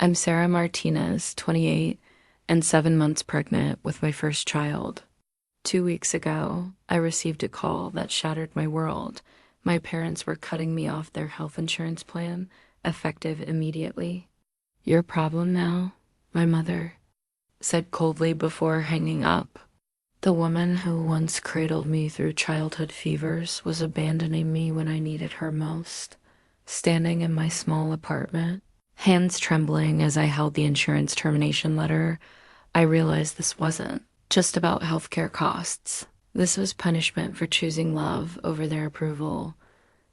I'm Sarah Martinez, 28, and 7 months pregnant with my first child. 2 weeks ago, I received a call that shattered my world. My parents were cutting me off their health insurance plan, effective immediately. Your problem now, my mother said coldly before hanging up. The woman who once cradled me through childhood fevers was abandoning me when I needed her most. Standing in my small apartment, hands trembling as I held the insurance termination letter, I realized this wasn't just about healthcare costs. This was punishment for choosing love over their approval.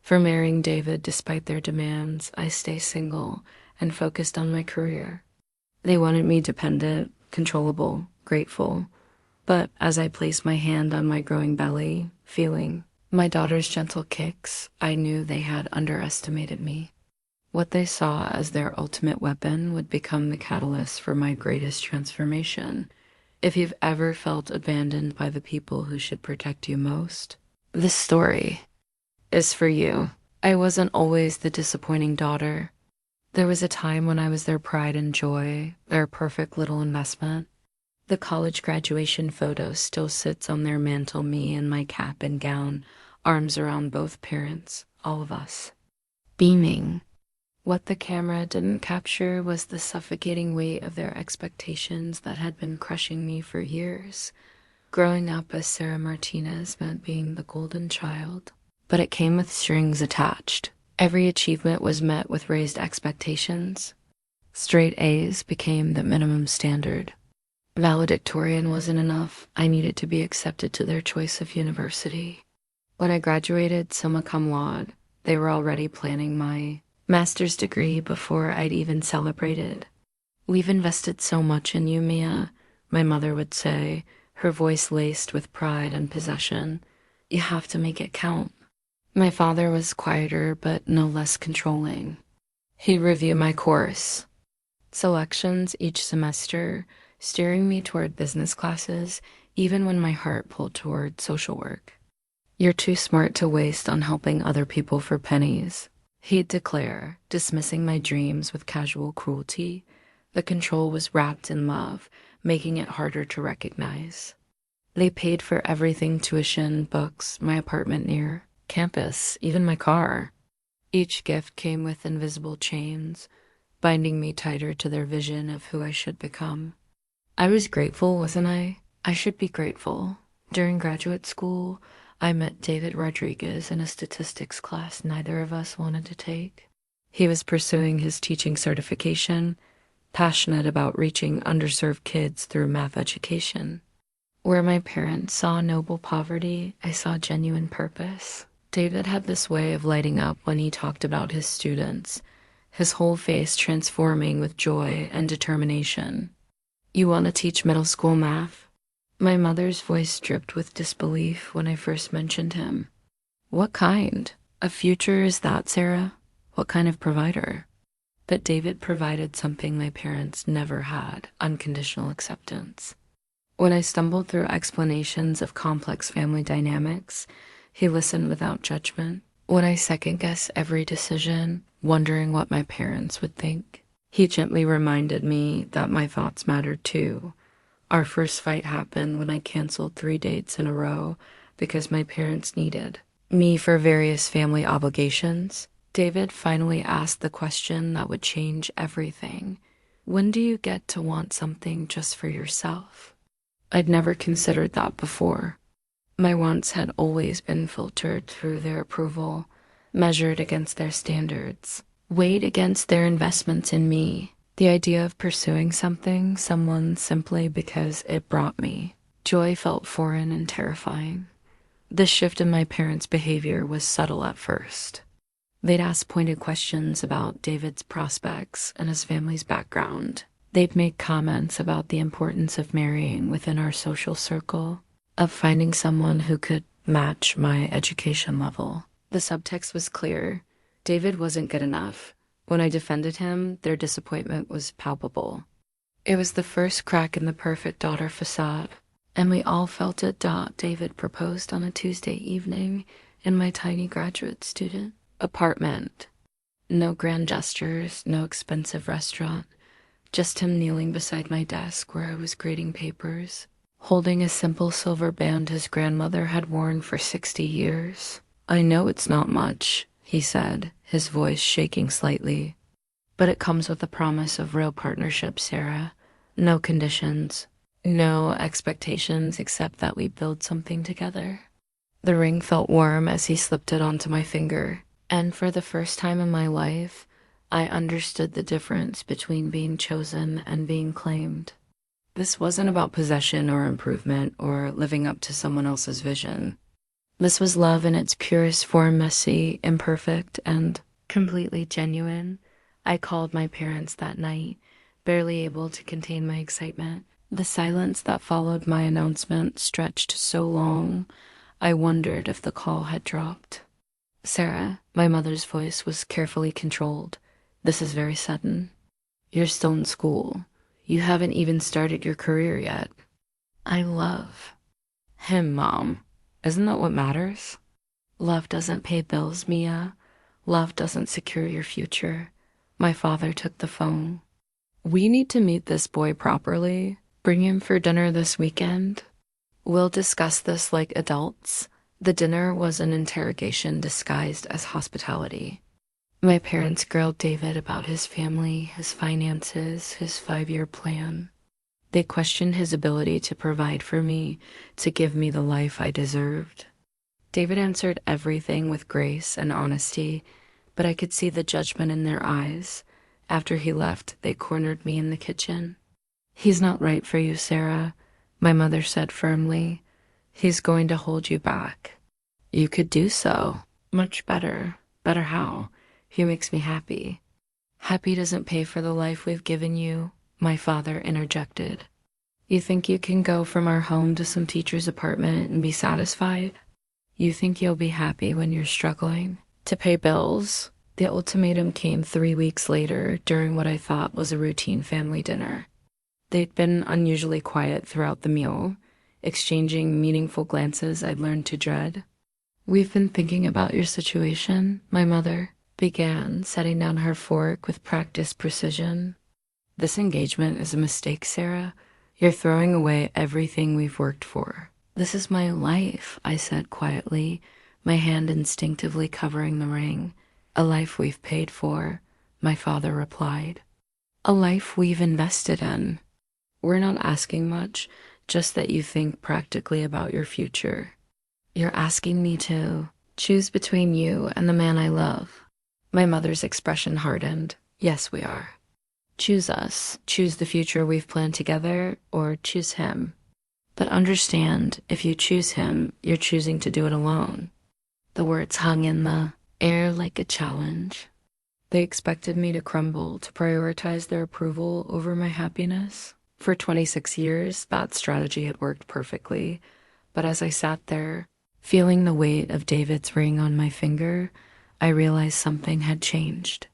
For marrying David despite their demands, I stay single and focused on my career. They wanted me dependent, controllable, grateful. But as I placed my hand on my growing belly, feeling my daughter's gentle kicks, I knew they had underestimated me. What they saw as their ultimate weapon would become the catalyst for my greatest transformation. If you've ever felt abandoned by the people who should protect you most, this story is for you. I wasn't always the disappointing daughter. There was a time when I was their pride and joy, their perfect little investment. The college graduation photo still sits on their mantle, me in my cap and gown, arms around both parents, all of us, beaming. What the camera didn't capture was the suffocating weight of their expectations that had been crushing me for years. Growing up as Sarah Martinez meant being the golden child, but it came with strings attached. Every achievement was met with raised expectations. Straight A's became the minimum standard. Valedictorian wasn't enough. I needed to be accepted to their choice of university. When I graduated summa cum laude, they were already planning my master's degree before I'd even celebrated. "We've invested so much in you, Mia," my mother would say, her voice laced with pride and possession. "You have to make it count." My father was quieter but no less controlling. He'd review my course selections each semester, steering me toward business classes, even when my heart pulled toward social work. "You're too smart to waste on helping other people for pennies," he'd declare, dismissing my dreams with casual cruelty. The control was wrapped in love, making it harder to recognize. They paid for everything: tuition, books, my apartment near campus, even my car. Each gift came with invisible chains, binding me tighter to their vision of who I should become. I was grateful, wasn't I? I should be grateful. During graduate school, I met David Rodriguez in a statistics class neither of us wanted to take. He was pursuing his teaching certification, passionate about reaching underserved kids through math education. Where my parents saw noble poverty, I saw genuine purpose. David had this way of lighting up when he talked about his students, his whole face transforming with joy and determination. "You want to teach middle school math?" My mother's voice dripped with disbelief when I first mentioned him. "What kind of future is that, Sarah? What kind of provider?" But David provided something my parents never had: unconditional acceptance. When I stumbled through explanations of complex family dynamics, he listened without judgment. When I second-guessed every decision, wondering what my parents would think, he gently reminded me that my thoughts mattered too. Our first fight happened when I canceled 3 dates in a row because my parents needed me for various family obligations. David finally asked the question that would change everything. "When do you get to want something just for yourself?" I'd never considered that before. My wants had always been filtered through their approval, measured against their standards, weighed against their investments in me. The idea of pursuing someone simply because it brought me joy felt foreign and terrifying. The shift in my parents' behavior was subtle at first. They'd ask pointed questions about David's prospects and his family's background. They'd make comments about the importance of marrying within our social circle, of finding someone who could match my education level. The subtext was clear. David wasn't good enough. When I defended him, their disappointment was palpable. It was the first crack in the perfect daughter facade, and we all felt it. David proposed on a Tuesday evening in my tiny graduate student apartment. No grand gestures, no expensive restaurant, Just him kneeling beside my desk where I was grading papers, holding a simple silver band his grandmother had worn for 60 years. "I know it's not much," he said, his voice shaking slightly. "But it comes with the promise of real partnership, Sarah. No conditions, no expectations except that we build something together." The ring felt warm as he slipped it onto my finger, and for the first time in my life, I understood the difference between being chosen and being claimed. This wasn't about possession or improvement or living up to someone else's vision. This was love in its purest form, messy, imperfect, and completely genuine. I called my parents that night, barely able to contain my excitement. The silence that followed my announcement stretched so long, I wondered if the call had dropped. "Sarah," my mother's voice was carefully controlled. "This is very sudden. You're still in school. You haven't even started your career yet." "I love him, Mom. Isn't that what matters?" "Love doesn't pay bills, Mia. Love doesn't secure your future." My father took the phone. "We need to meet this boy properly. Bring him for dinner this weekend. We'll discuss this like adults." The dinner was an interrogation disguised as hospitality. My parents grilled David about his family, his finances, his 5-year plan. They questioned his ability to provide for me, to give me the life I deserved. David answered everything with grace and honesty, but I could see the judgment in their eyes. After he left, they cornered me in the kitchen. "He's not right for you, Sarah," my mother said firmly. "He's going to hold you back." "You could do so. Much better." "Better how?" "He makes me happy." "Happy doesn't pay for the life we've given you," my father interjected. "You think you can go from our home to some teacher's apartment and be satisfied? You think you'll be happy when you're struggling to pay bills?" The ultimatum came 3 weeks later during what I thought was a routine family dinner. They'd been unusually quiet throughout the meal, exchanging meaningful glances I'd learned to dread. "We've been thinking about your situation," my mother began, setting down her fork with practiced precision. "This engagement is a mistake, Sarah. You're throwing away everything we've worked for." "This is my life," I said quietly, my hand instinctively covering the ring. "A life we've paid for," my father replied. "A life we've invested in. We're not asking much, just that you think practically about your future." "You're asking me to choose between you and the man I love." My mother's expression hardened. "Yes, we are. Choose us. Choose the future we've planned together, or choose him. But understand, if you choose him, you're choosing to do it alone." The words hung in the air like a challenge. They expected me to crumble, to prioritize their approval over my happiness. For 26 years, that strategy had worked perfectly. But as I sat there, feeling the weight of David's ring on my finger, I realized something had changed.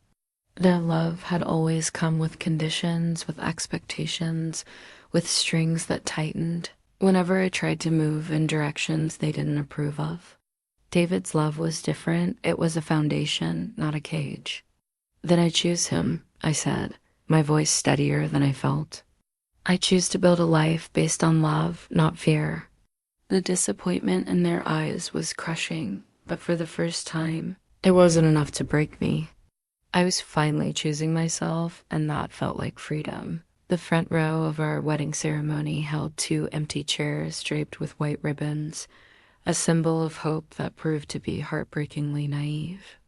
Their love had always come with conditions, with expectations, with strings that tightened whenever I tried to move in directions they didn't approve of. David's love was different. It was a foundation, not a cage. "Then I choose him," I said, my voice steadier than I felt. "I choose to build a life based on love, not fear." The disappointment in their eyes was crushing, but for the first time, it wasn't enough to break me. I was finally choosing myself, and that felt like freedom. The front row of our wedding ceremony held 2 empty chairs draped with white ribbons, a symbol of hope that proved to be heartbreakingly naive.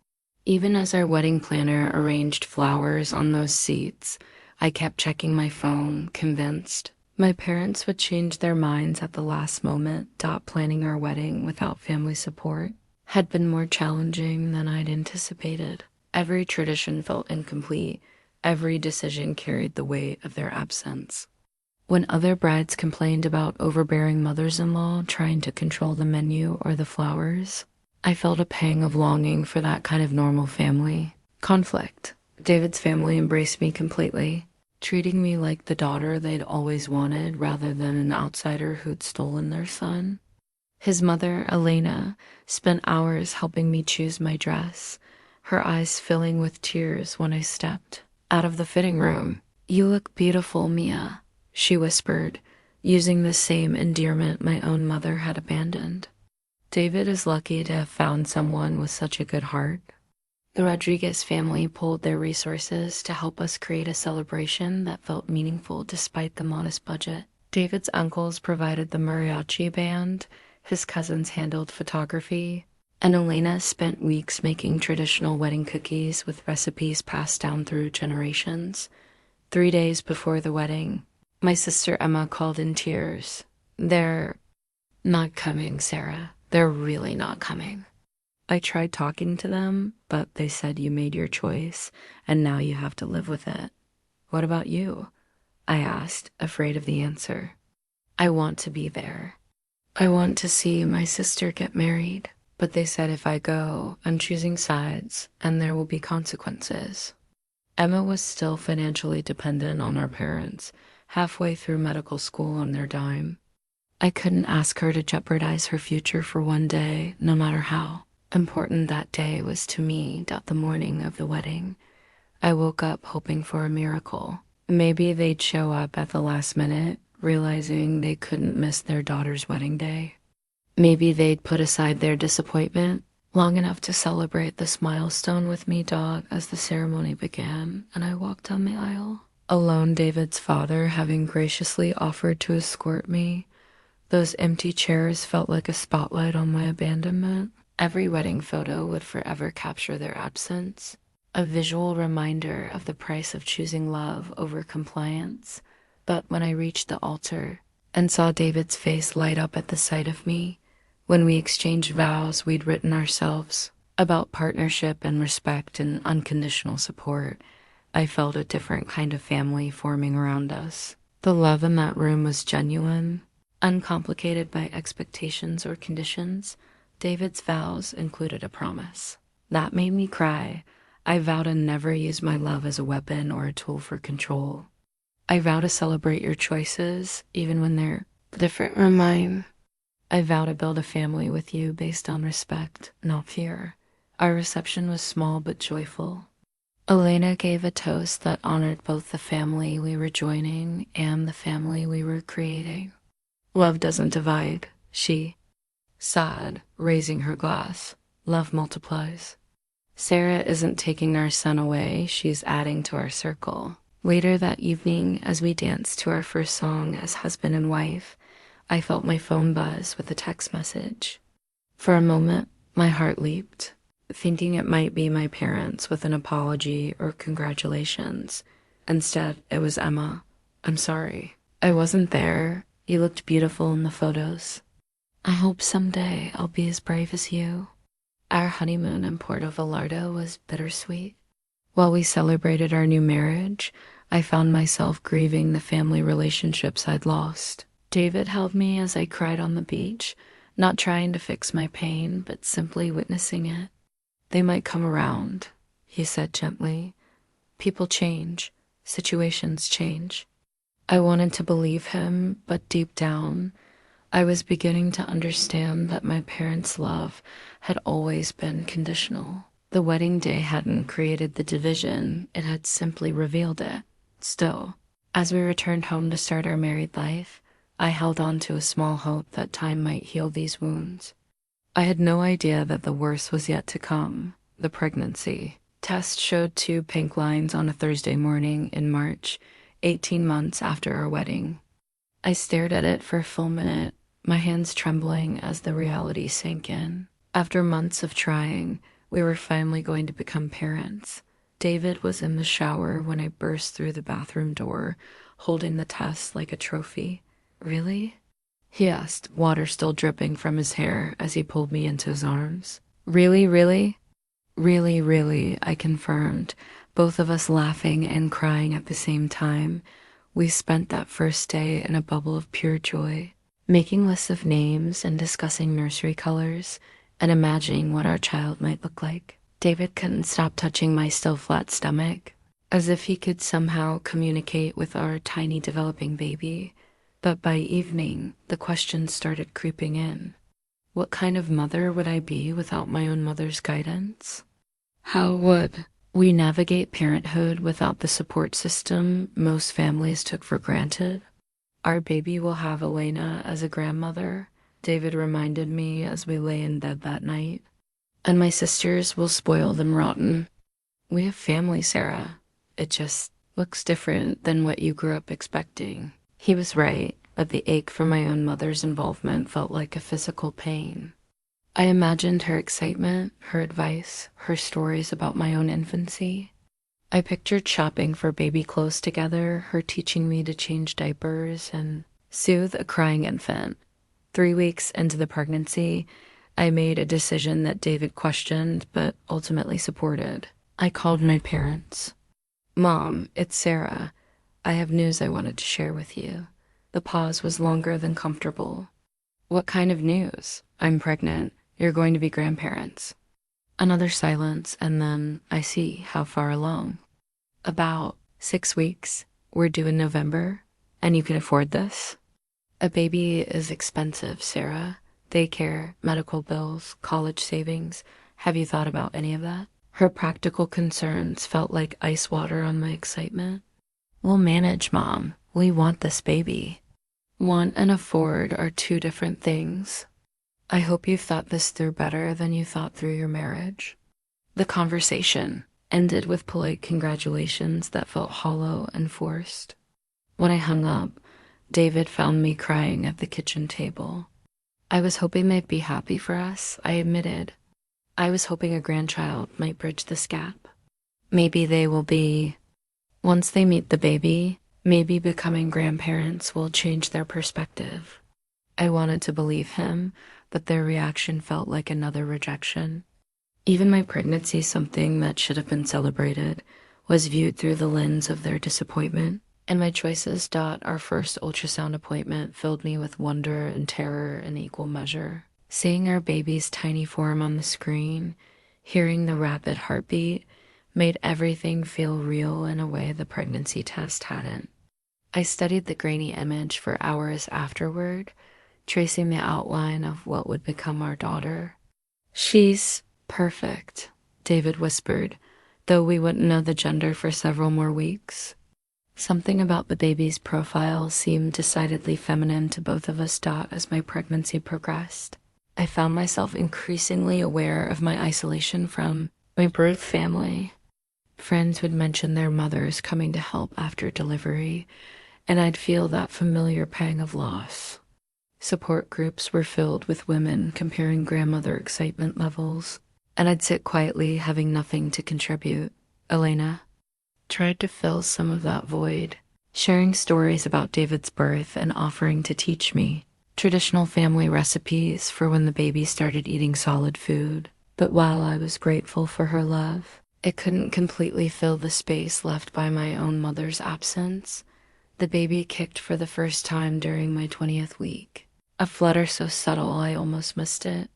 Even as our wedding planner arranged flowers on those seats, I kept checking my phone, convinced my parents would change their minds at the last moment. Planning our wedding without family support had been more challenging than I'd anticipated. Every tradition felt incomplete. Every decision carried the weight of their absence. When other brides complained about overbearing mothers-in-law trying to control the menu or the flowers, I felt a pang of longing for that kind of normal family. Conflict. David's family embraced me completely, treating me like the daughter they'd always wanted rather than an outsider who'd stolen their son. His mother, Elena, spent hours helping me choose my dress, her eyes filling with tears when I stepped out of the fitting room. "You look beautiful, Mia," she whispered, using the same endearment my own mother had abandoned. David is lucky to have found someone with such a good heart. The Rodriguez family pooled their resources to help us create a celebration that felt meaningful despite the modest budget. David's uncles provided the mariachi band, his cousins handled photography, and Elena spent weeks making traditional wedding cookies with recipes passed down through generations. 3 days before the wedding, my sister Emma called in tears. "They're not coming, Sarah. They're really not coming." I tried talking to them, but they said you made your choice, and now you have to live with it. "What about you?" I asked, afraid of the answer. "I want to be there. I want to see my sister get married, but they said if I go, I'm choosing sides, and there will be consequences." Emma was still financially dependent on our parents, halfway through medical school on their dime. I couldn't ask her to jeopardize her future for one day, no matter how important that day was to me. The morning of the wedding, I woke up hoping for a miracle. Maybe they'd show up at the last minute, realizing they couldn't miss their daughter's wedding day. Maybe they'd put aside their disappointment long enough to celebrate this milestone with me, as the ceremony began and I walked down the aisle. Alone, David's father having graciously offered to escort me. Those empty chairs felt like a spotlight on my abandonment. Every wedding photo would forever capture their absence, a visual reminder of the price of choosing love over compliance. But when I reached the altar and saw David's face light up at the sight of me, when we exchanged vows we'd written ourselves about partnership and respect and unconditional support, I felt a different kind of family forming around us. The love in that room was genuine, uncomplicated by expectations or conditions. David's vows included a promise. That made me cry. I vow to never use my love as a weapon or a tool for control. I vow to celebrate your choices, even when they're different from mine. I vow to build a family with you based on respect, not fear. Our reception was small but joyful. Elena gave a toast that honored both the family we were joining and the family we were creating. "Love doesn't divide," she sighed, raising her glass. "Love multiplies." Sarah isn't taking our son away, she's adding to our circle. Later that evening, as we danced to our first song as husband and wife, I felt my phone buzz with a text message. For a moment, my heart leaped, thinking it might be my parents with an apology or congratulations. Instead, it was Emma. "I'm sorry. I wasn't there. You looked beautiful in the photos. I hope someday I'll be as brave as you." Our honeymoon in Puerto Vallarta was bittersweet. While we celebrated our new marriage, I found myself grieving the family relationships I'd lost. David held me as I cried on the beach, not trying to fix my pain, but simply witnessing it. "They might come around," he said gently. "People change. Situations change." I wanted to believe him, but deep down, I was beginning to understand that my parents' love had always been conditional. The wedding day hadn't created the division, it had simply revealed it. Still, as we returned home to start our married life, I held on to a small hope that time might heal these wounds. I had no idea that the worst was yet to come, the pregnancy. Tests showed 2 pink lines on a Thursday morning in March, 18 months after our wedding. I stared at it for a full minute, my hands trembling as the reality sank in. After months of trying, we were finally going to become parents. David was in the shower when I burst through the bathroom door, holding the test like a trophy. "Really?" he asked, water still dripping from his hair as he pulled me into his arms. "Really, really?" "Really, really," I confirmed, both of us laughing and crying at the same time. We spent that first day in a bubble of pure joy, making lists of names and discussing nursery colors and imagining what our child might look like. David couldn't stop touching my still flat stomach, as if he could somehow communicate with our tiny developing baby. But by evening, the questions started creeping in. What kind of mother would I be without my own mother's guidance? How would We navigate parenthood without the support system most families took for granted. Our baby will have Elena as a grandmother, David reminded me as we lay in bed that night. And my sisters will spoil them rotten. We have family, Sarah. It just looks different than what you grew up expecting. He was right, but the ache from my own mother's involvement felt like a physical pain. I imagined her excitement, her advice, her stories about my own infancy. I pictured shopping for baby clothes together, her teaching me to change diapers and soothe a crying infant. 3 weeks into the pregnancy, I made a decision that David questioned but ultimately supported. I called my parents. Mom, it's Sarah. I have news I wanted to share with you. The pause was longer than comfortable. What kind of news? I'm pregnant. You're going to be grandparents. Another silence, and then I see how far along. About 6 weeks. We're due in November, and you can afford this? A baby is expensive, Sarah. Daycare, medical bills, college savings. Have you thought about any of that? Her practical concerns felt like ice water on my excitement. We'll manage, Mom. We want this baby. Want and afford are two different things. I hope you've thought this through better than you thought through your marriage. The conversation ended with polite congratulations that felt hollow and forced. When I hung up, David found me crying at the kitchen table. I was hoping they'd be happy for us, I admitted. I was hoping a grandchild might bridge this gap. Maybe they will be. Once they meet the baby, maybe becoming grandparents will change their perspective. I wanted to believe him, but their reaction felt like another rejection. Even my pregnancy, something that should have been celebrated, was viewed through the lens of their disappointment. And my choices. Our first ultrasound appointment filled me with wonder and terror in equal measure. Seeing our baby's tiny form on the screen, hearing the rapid heartbeat, made everything feel real in a way the pregnancy test hadn't. I studied the grainy image for hours afterward, tracing the outline of what would become our daughter. She's perfect, David whispered, though we wouldn't know the gender for several more weeks. Something about the baby's profile seemed decidedly feminine to both of us. As my pregnancy progressed, I found myself increasingly aware of my isolation from my birth family. Friends would mention their mothers coming to help after delivery, and I'd feel that familiar pang of loss. Support groups were filled with women comparing grandmother excitement levels, and I'd sit quietly having nothing to contribute. Elena tried to fill some of that void, sharing stories about David's birth and offering to teach me traditional family recipes for when the baby started eating solid food. But while I was grateful for her love, it couldn't completely fill the space left by my own mother's absence. The baby kicked for the first time during my 20th week, a flutter so subtle I almost missed it.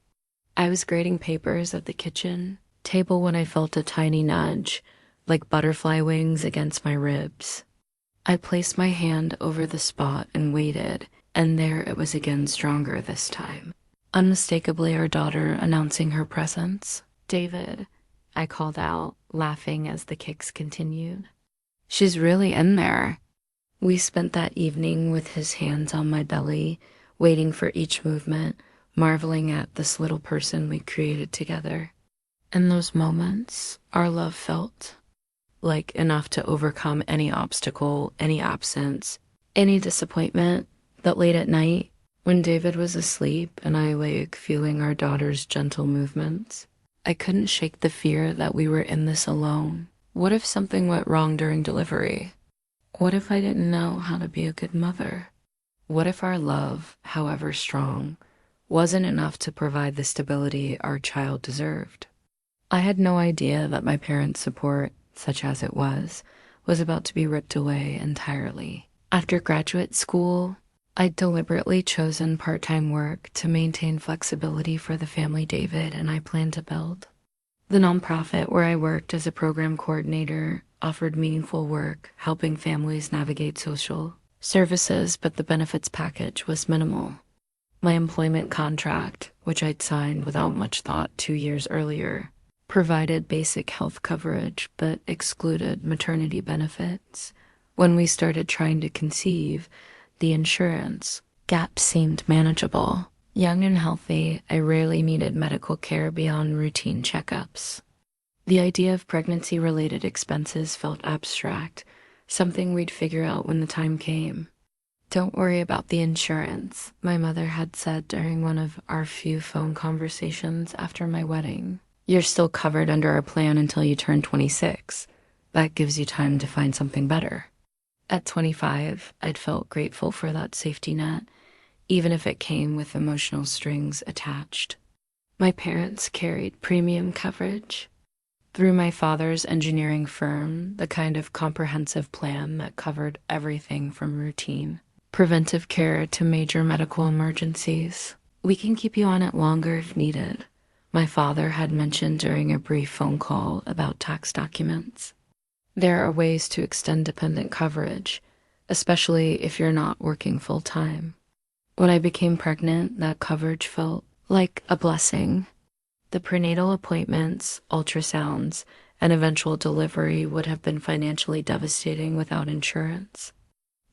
I was grading papers at the kitchen table when I felt a tiny nudge, like butterfly wings against my ribs. I placed my hand over the spot and waited, and there it was again, stronger this time. Unmistakably our daughter announcing her presence. David, I called out, laughing as the kicks continued. She's really in there. We spent that evening with his hands on my belly, waiting for each movement, marveling at this little person we created together. In those moments, our love felt like enough to overcome any obstacle, any absence, any disappointment. That late at night, when David was asleep and I awake feeling our daughter's gentle movements, I couldn't shake the fear that we were in this alone. What if something went wrong during delivery? What if I didn't know how to be a good mother? What if our love, however strong, wasn't enough to provide the stability our child deserved? I had no idea that my parents' support, such as it was about to be ripped away entirely. After graduate school, I'd deliberately chosen part-time work to maintain flexibility for the family David and I planned to build. The nonprofit where I worked as a program coordinator offered meaningful work, helping families navigate social services, but the benefits package was minimal. My employment contract, which I'd signed without much thought 2 years earlier, provided basic health coverage but excluded maternity benefits. When we started trying to conceive, the insurance gap seemed manageable. Young and healthy, I rarely needed medical care beyond routine checkups. The idea of pregnancy-related expenses felt abstract, something we'd figure out when the time came. "Don't worry about the insurance," my mother had said during one of our few phone conversations after my wedding. "You're still covered under our plan until you turn 26. That gives you time to find something better." At 25, I'd felt grateful for that safety net, even if it came with emotional strings attached. My parents carried premium coverage through my father's engineering firm, the kind of comprehensive plan that covered everything from routine preventive care to major medical emergencies. "We can keep you on it longer if needed," my father had mentioned during a brief phone call about tax documents. There are ways to extend dependent coverage, especially if you're not working full-time. When I became pregnant, that coverage felt like a blessing. The prenatal appointments, ultrasounds, and eventual delivery would have been financially devastating without insurance.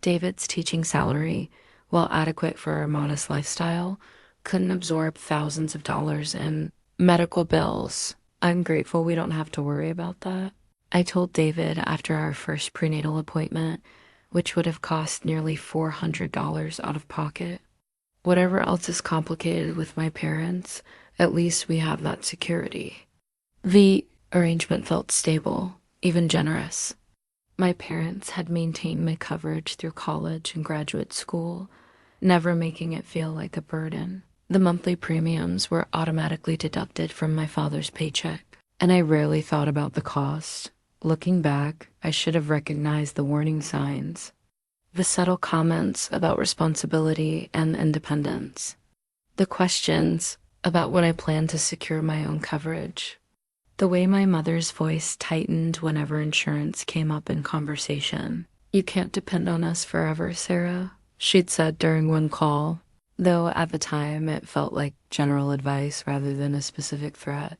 David's teaching salary, while adequate for our modest lifestyle, couldn't absorb thousands of dollars in medical bills. I'm grateful we don't have to worry about that. I told David after our first prenatal appointment, which would have cost nearly $400 out of pocket. "Whatever else is complicated with my parents, at least we have that security." The arrangement felt stable, even generous. My parents had maintained my coverage through college and graduate school, never making it feel like a burden. The monthly premiums were automatically deducted from my father's paycheck, and I rarely thought about the cost. Looking back, I should have recognized the warning signs, the subtle comments about responsibility and independence, the questions about when I planned to secure my own coverage, the way my mother's voice tightened whenever insurance came up in conversation. "You can't depend on us forever, Sarah," she'd said during one call, though at the time it felt like general advice rather than a specific threat.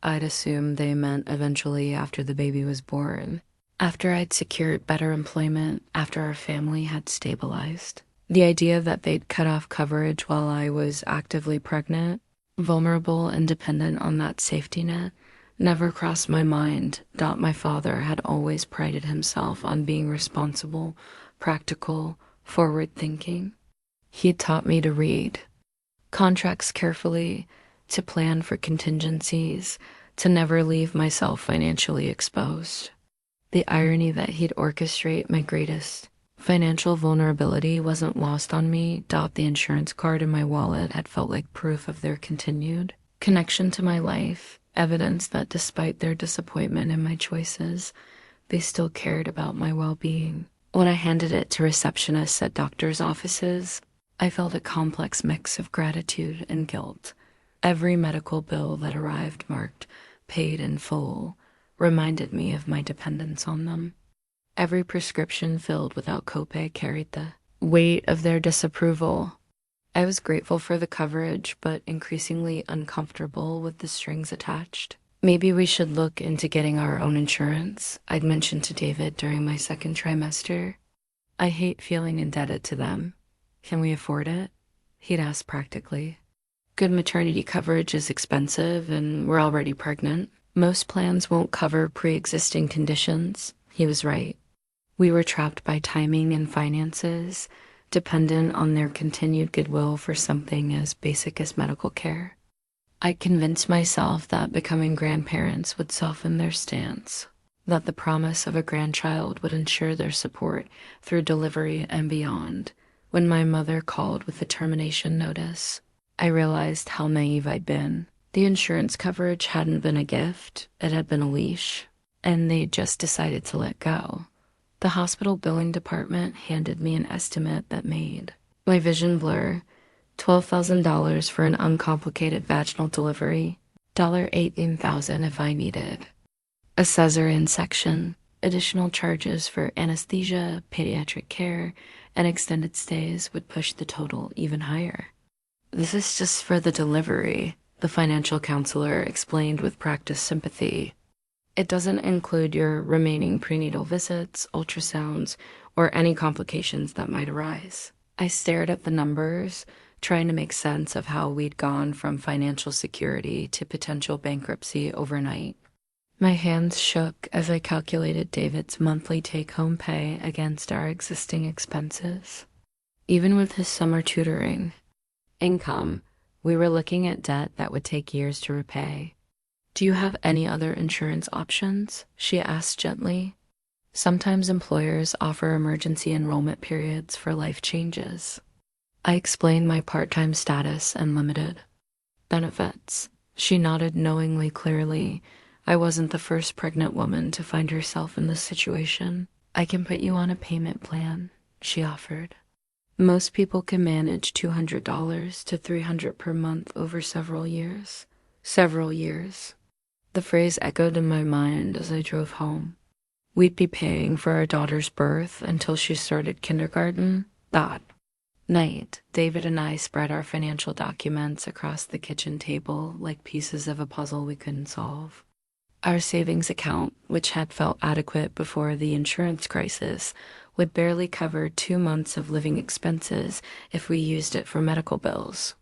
I'd assumed they meant eventually after the baby was born, after I'd secured better employment, after our family had stabilized. The idea that they'd cut off coverage while I was actively pregnant, vulnerable and dependent on that safety net, never crossed my mind. My father had always prided himself on being responsible, practical, forward-thinking. He'd taught me to read contracts carefully, to plan for contingencies, to never leave myself financially exposed. The irony that he'd orchestrate my greatest financial vulnerability wasn't lost on me. The insurance card in my wallet had felt like proof of their continued connection to my life, evidence that despite their disappointment in my choices, they still cared about my well-being. When I handed it to receptionists at doctors' offices, I felt a complex mix of gratitude and guilt. Every medical bill that arrived marked "paid in full" reminded me of my dependence on them. Every prescription filled without copay carried the weight of their disapproval. I was grateful for the coverage, but increasingly uncomfortable with the strings attached. "Maybe we should look into getting our own insurance," I'd mentioned to David during my second trimester. "I hate feeling indebted to them. Can we afford it?" He'd asked practically. "Good maternity coverage is expensive, and we're already pregnant. Most plans won't cover pre-existing conditions." He was right. We were trapped by timing and finances, dependent on their continued goodwill for something as basic as medical care. I convinced myself that becoming grandparents would soften their stance, that the promise of a grandchild would ensure their support through delivery and beyond. When my mother called with the termination notice, I realized how naive I'd been. The insurance coverage hadn't been a gift, it had been a leash, and they'd just decided to let go. The hospital billing department handed me an estimate that made my vision blur. $12,000 for an uncomplicated vaginal delivery, $18,000 if I needed a cesarean section, additional charges for anesthesia, pediatric care, and extended stays would push the total even higher. "This is just for the delivery," The financial counselor explained with practiced sympathy. It doesn't include your remaining prenatal visits, ultrasounds, or any complications that might arise. I stared at the numbers, trying to make sense of how we'd gone from financial security to potential bankruptcy overnight. My hands shook as I calculated David's monthly take-home pay against our existing expenses. Even with his summer tutoring income, we were looking at debt that would take years to repay. "Do you have any other insurance options?" she asked gently. "Sometimes employers offer emergency enrollment periods for life changes." I explained my part-time status and limited benefits. She nodded knowingly clearly. I wasn't the first pregnant woman to find herself in this situation. "I can put you on a payment plan," she offered. "Most people can manage $200 to $300 per month over several years." Several years. The phrase echoed in my mind as I drove home. We'd be paying for our daughter's birth until she started kindergarten. That night, David and I spread our financial documents across the kitchen table like pieces of a puzzle we couldn't solve. Our savings account, which had felt adequate before the insurance crisis, would barely cover 2 months of living expenses if we used it for medical bills.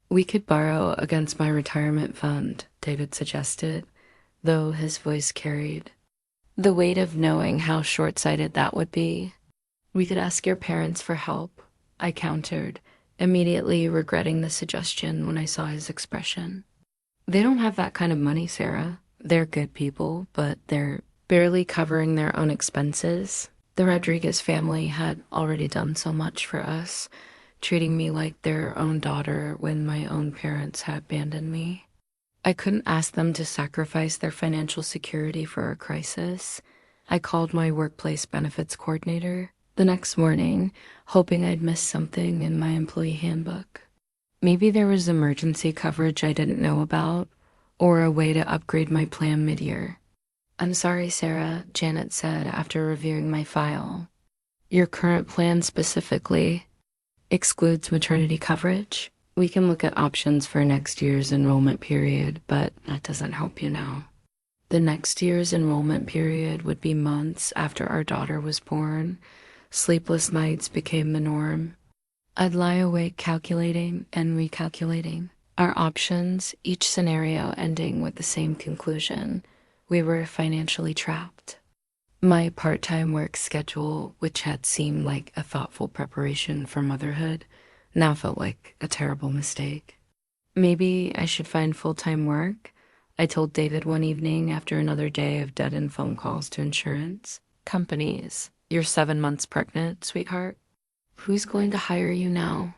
"We could borrow against my retirement fund," David suggested, though his voice carried the weight of knowing how short-sighted that would be. "We could ask your parents for help," I countered, immediately regretting the suggestion when I saw his expression. "They don't have that kind of money, Sarah. They're good people, but they're barely covering their own expenses." The Rodriguez family had already done so much for us, treating me like their own daughter when my own parents had abandoned me. I couldn't ask them to sacrifice their financial security for a crisis. I called my workplace benefits coordinator the next morning, hoping I'd missed something in my employee handbook. Maybe there was emergency coverage I didn't know about, or a way to upgrade my plan mid-year. "I'm sorry, Sarah," Janet said after reviewing my file. "Your current plan specifically excludes maternity coverage. We can look at options for next year's enrollment period, but that doesn't help you now." The next year's enrollment period would be months after our daughter was born. Sleepless nights became the norm. I'd lie awake calculating and recalculating our options, each scenario ending with the same conclusion. We were financially trapped. My part-time work schedule, which had seemed like a thoughtful preparation for motherhood, now felt like a terrible mistake. "Maybe I should find full-time work," I told David one evening after another day of dead-end phone calls to insurance companies. "You're 7 months pregnant, sweetheart. Who's going to hire you now?"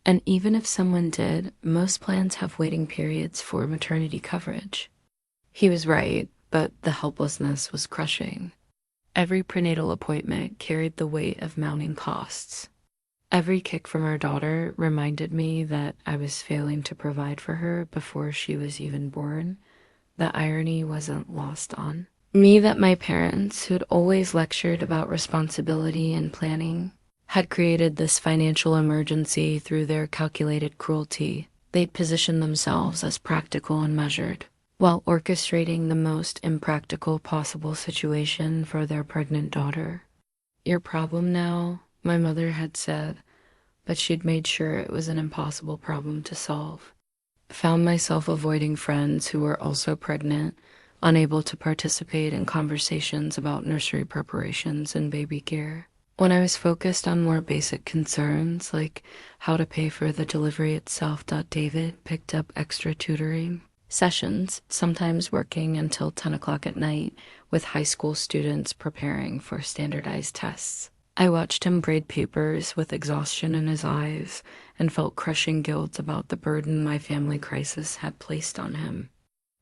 And even if someone did, most plans have waiting periods for maternity coverage. He was right, but the helplessness was crushing. Every prenatal appointment carried the weight of mounting costs. Every kick from our daughter reminded me that I was failing to provide for her before she was even born. The irony wasn't lost on me that my parents, who'd always lectured about responsibility and planning, had created this financial emergency through their calculated cruelty. They'd positioned themselves as practical and measured, while orchestrating the most impractical possible situation for their pregnant daughter. "Your problem now," my mother had said, but she'd made sure it was an impossible problem to solve. Found myself avoiding friends who were also pregnant, unable to participate in conversations about nursery preparations and baby gear. When I was focused on more basic concerns, like how to pay for the delivery itself, David picked up extra tutoring sessions, sometimes working until 10 o'clock at night with high school students preparing for standardized tests. I watched him braid papers with exhaustion in his eyes and felt crushing guilt about the burden my family crisis had placed on him.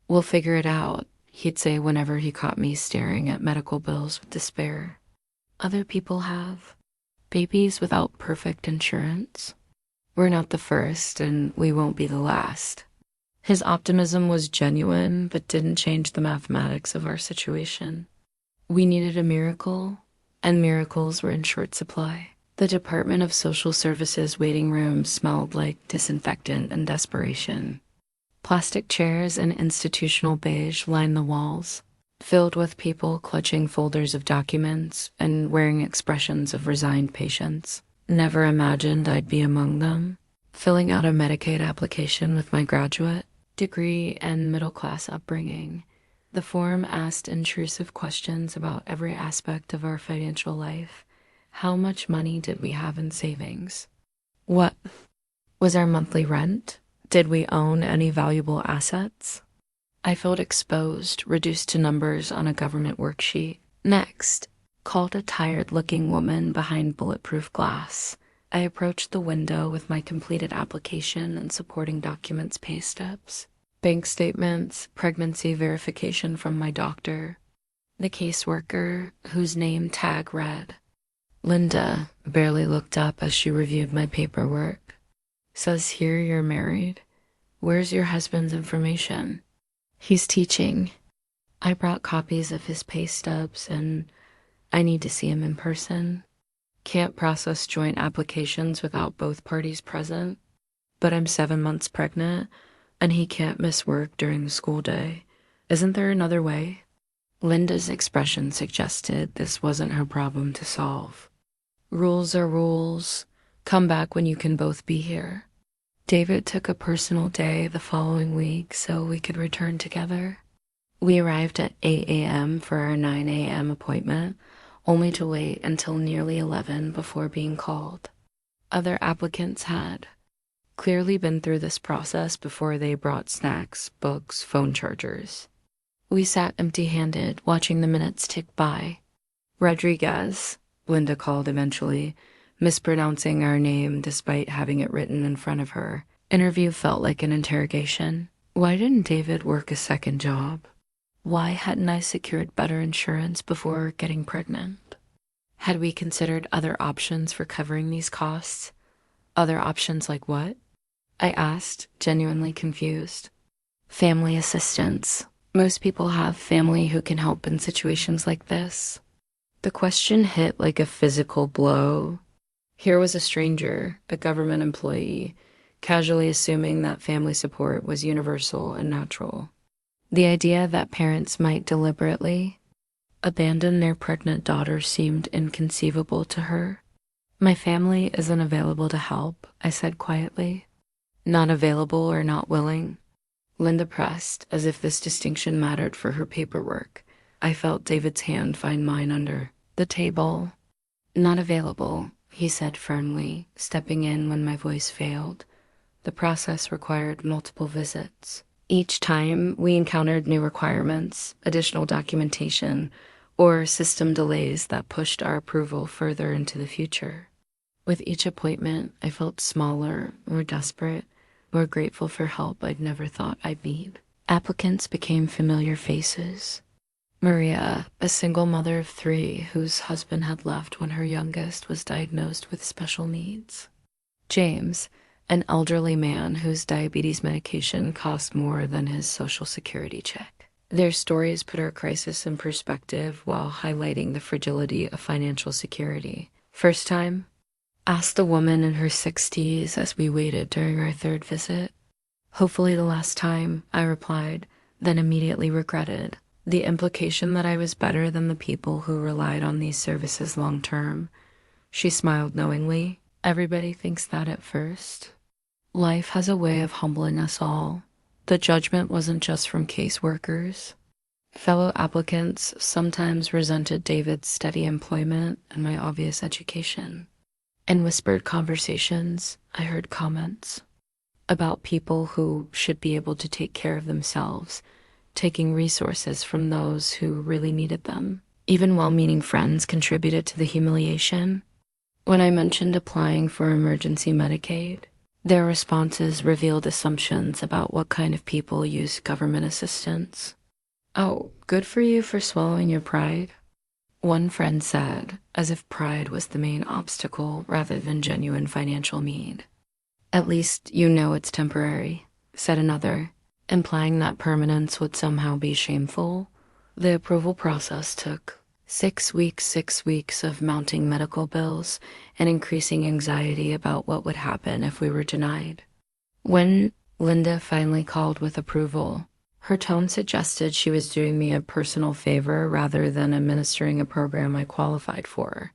"We'll figure it out," he'd say whenever he caught me staring at medical bills with despair. "Other people have babies without perfect insurance. We're not the first, and we won't be the last." His optimism was genuine, but didn't change the mathematics of our situation. We needed a miracle, and miracles were in short supply. The Department of Social Services waiting room smelled like disinfectant and desperation. Plastic chairs and institutional beige line the walls, filled with people clutching folders of documents and wearing expressions of resigned patience. Never imagined I'd be among them. Filling out a Medicaid application with my graduate degree and middle-class upbringing, the form asked intrusive questions about every aspect of our financial life. How much money did we have in savings? What was our monthly rent? Did we own any valuable assets? I felt exposed, reduced to numbers on a government worksheet. Next, called a tired-looking woman behind bulletproof glass. I approached the window with my completed application and supporting documents, pay stubs, bank statements, pregnancy verification from my doctor. The caseworker, whose name tag read Linda, barely looked up as she reviewed my paperwork. Says here you're married. Where's your husband's information? He's teaching. I brought copies of his pay stubs and I need to see him in person. Can't process joint applications without both parties present. But I'm 7 months pregnant and he can't miss work during the school day. Isn't there another way? Linda's expression suggested this wasn't her problem to solve. Rules are rules. Come back when you can both be here. David took a personal day the following week so we could return together. We arrived at 8 a.m. for our 9 a.m. appointment, only to wait until nearly 11 before being called. Other applicants had clearly been through this process before they brought snacks, books, phone chargers. We sat empty-handed, watching the minutes tick by. Rodriguez, Linda called eventually, mispronouncing our name despite having it written in front of her. Interview felt like an interrogation. Why didn't David work a second job? Why hadn't I secured better insurance before getting pregnant? Had we considered other options for covering these costs? Other options like what? I asked, genuinely confused. Family assistance. Most people have family who can help in situations like this. The question hit like a physical blow. Here was a stranger, a government employee, casually assuming that family support was universal and natural. The idea that parents might deliberately abandon their pregnant daughter seemed inconceivable to her. My family isn't available to help, I said quietly. Not available or not willing? Linda pressed, as if this distinction mattered for her paperwork. I felt David's hand find mine under the table. Not available, he said firmly, stepping in when my voice failed. The process required multiple visits. Each time, we encountered new requirements, additional documentation, or system delays that pushed our approval further into the future. With each appointment, I felt smaller, more desperate, more grateful for help I'd never thought I'd need. Applicants became familiar faces. Maria, a single mother of 3 whose husband had left when her youngest was diagnosed with special needs. James, an elderly man whose diabetes medication cost more than his Social Security check. Their stories put our crisis in perspective while highlighting the fragility of financial security. First time? Asked a woman in her 60s as we waited during our 3rd visit. Hopefully the last time, I replied, then immediately regretted. The implication that I was better than the people who relied on these services long term. She smiled knowingly. Everybody thinks that at first. Life has a way of humbling us all. The judgment wasn't just from caseworkers. Fellow applicants sometimes resented David's steady employment and my obvious education. In whispered conversations, I heard comments about people who should be able to take care of themselves, taking resources from those who really needed them. Even well-meaning friends contributed to the humiliation. When I mentioned applying for emergency Medicaid, their responses revealed assumptions about what kind of people use government assistance. Oh, good for you for swallowing your pride, one friend said, as if pride was the main obstacle rather than genuine financial need. At least you know it's temporary, said another, implying that permanence would somehow be shameful. The approval process took 6 weeks of mounting medical bills and increasing anxiety about what would happen if we were denied. When Linda finally called with approval. Her tone suggested she was doing me a personal favor rather than administering a program I qualified for.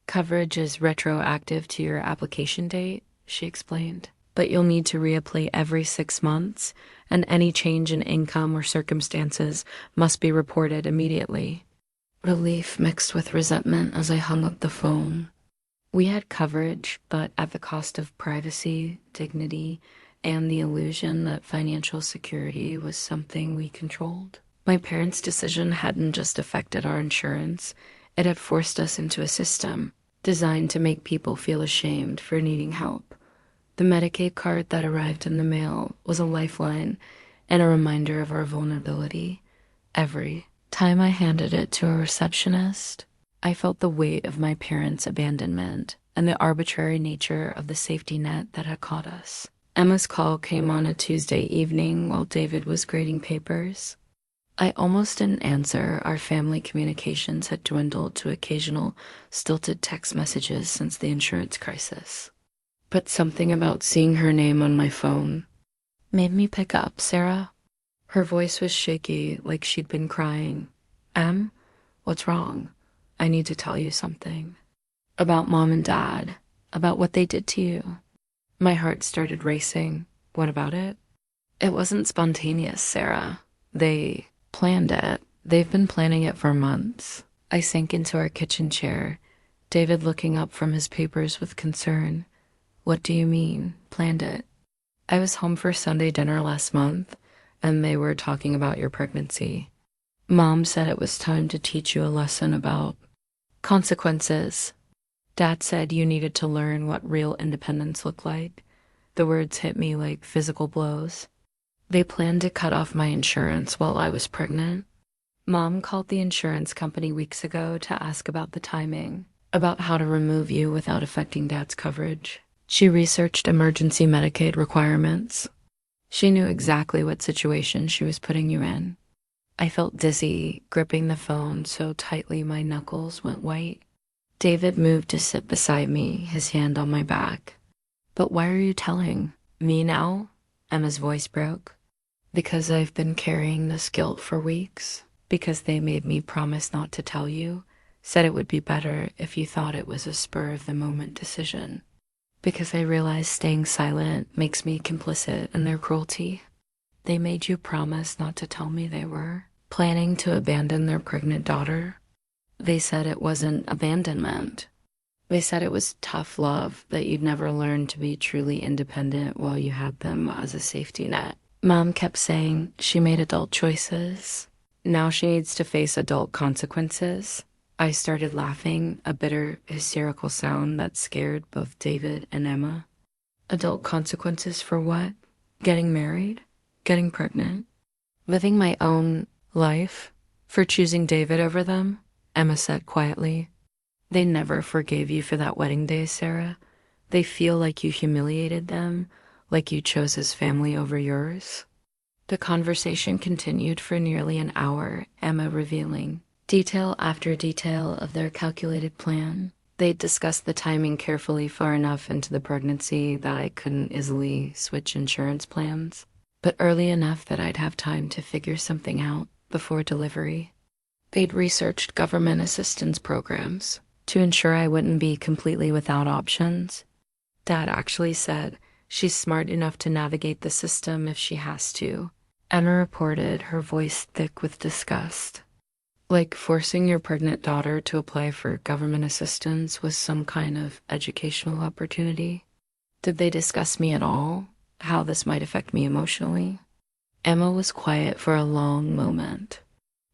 Coverage is retroactive to your application date, she explained, but you'll need to reapply every 6 months, and any change in income or circumstances must be reported immediately. Relief mixed with resentment as I hung up the phone. We had coverage, but at the cost of privacy, dignity, and the illusion that financial security was something we controlled. My parents' decision hadn't just affected our insurance, it had forced us into a system designed to make people feel ashamed for needing help. The Medicaid card that arrived in the mail was a lifeline and a reminder of our vulnerability. Every time I handed it to a receptionist, I felt the weight of my parents' abandonment and the arbitrary nature of the safety net that had caught us. Emma's call came on a Tuesday evening while David was grading papers. I almost didn't answer. Our family communications had dwindled to occasional stilted text messages since the insurance crisis. But something about seeing her name on my phone made me pick up. Sarah? Her voice was shaky, like she'd been crying. Em? What's wrong? I need to tell you something. About Mom and Dad. About what they did to you. My heart started racing. What about it? It wasn't spontaneous, Sarah. They planned it. They've been planning it for months. I sank into our kitchen chair, David looking up from his papers with concern. What do you mean, planned it? I was home for Sunday dinner last month, and they were talking about your pregnancy. Mom said it was time to teach you a lesson about consequences. Dad said you needed to learn what real independence looked like. The words hit me like physical blows. They planned to cut off my insurance while I was pregnant. Mom called the insurance company weeks ago to ask about the timing, about how to remove you without affecting Dad's coverage. She researched emergency Medicaid requirements. She knew exactly what situation she was putting you in. I felt dizzy, gripping the phone so tightly my knuckles went white. David moved to sit beside me, his hand on my back. But why are you telling me now? Emma's voice broke. Because I've been carrying this guilt for weeks. Because they made me promise not to tell you. Said it would be better if you thought it was a spur-of-the-moment decision. Because I realized staying silent makes me complicit in their cruelty. They made you promise not to tell me they were planning to abandon their pregnant daughter. They said it wasn't abandonment. They said it was tough love, that you'd never learn to be truly independent while you had them as a safety net. Mom kept saying she made adult choices. Now she needs to face adult consequences. I started laughing, a bitter, hysterical sound that scared both David and Emma. Adult consequences for what? Getting married? Getting pregnant? Living my own life? For choosing David over them? Emma said quietly. They never forgave you for that wedding day, Sarah. They feel like you humiliated them, like you chose his family over yours. The conversation continued for nearly an hour, Emma revealing detail after detail of their calculated plan. They'd discussed the timing carefully far enough into the pregnancy that I couldn't easily switch insurance plans, but early enough that I'd have time to figure something out before delivery. They'd researched government assistance programs to ensure I wouldn't be completely without options. Dad actually said she's smart enough to navigate the system if she has to. Emma reported, her voice thick with disgust. Like forcing your pregnant daughter to apply for government assistance was some kind of educational opportunity. Did they discuss me at all? How this might affect me emotionally? Emma was quiet for a long moment.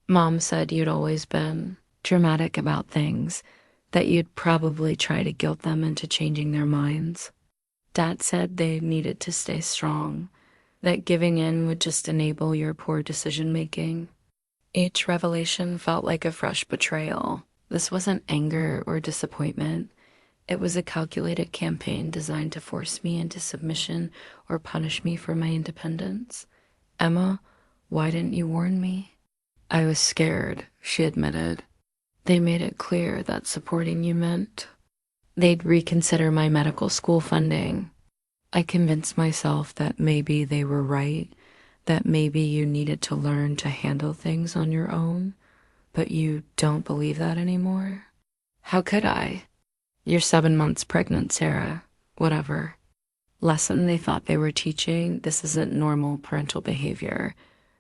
Mom said you'd always been dramatic about things, that you'd probably try to guilt them into changing their minds. Dad said they needed to stay strong, that giving in would just enable your poor decision-making. Each revelation felt like a fresh betrayal. This wasn't anger or disappointment. It was a calculated campaign designed to force me into submission or punish me for my independence. Emma, why didn't you warn me? I was scared, she admitted. They made it clear that supporting you meant they'd reconsider my medical school funding. I convinced myself that maybe they were right, that maybe you needed to learn to handle things on your own, but you don't believe that anymore? How could I? You're 7 months pregnant, Sarah. Whatever. Lesson they thought they were teaching, this isn't normal parental behavior.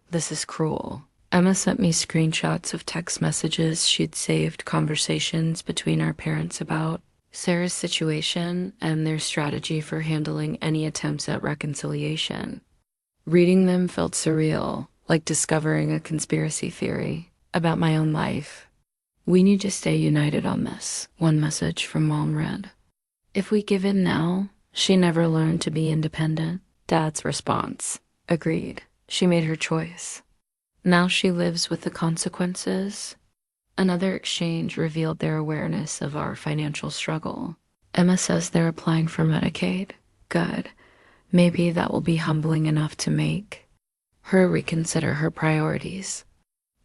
This is cruel. Emma sent me screenshots of text messages she'd saved conversations between our parents about Sarah's situation and their strategy for handling any attempts at reconciliation. Reading them felt surreal, like discovering a conspiracy theory about my own life. We need to stay united on this, one message from Mom read. If we give in now, she never learned to be independent. Dad's response. Agreed. She made her choice. Now she lives with the consequences. Another exchange revealed their awareness of our financial struggle. Emma says they're applying for Medicaid. Good. Maybe that will be humbling enough to make her reconsider her priorities.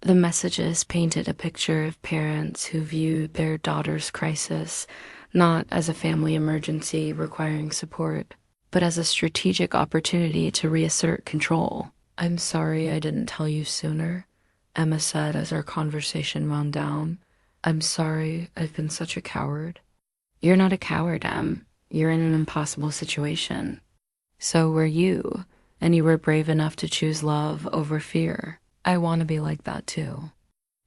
The messages painted a picture of parents who viewed their daughter's crisis not as a family emergency requiring support, but as a strategic opportunity to reassert control. I'm sorry I didn't tell you sooner, Emma said as our conversation wound down. I'm sorry I've been such a coward. You're not a coward, Em. You're in an impossible situation. So were you, and you were brave enough to choose love over fear. I want to be like that too.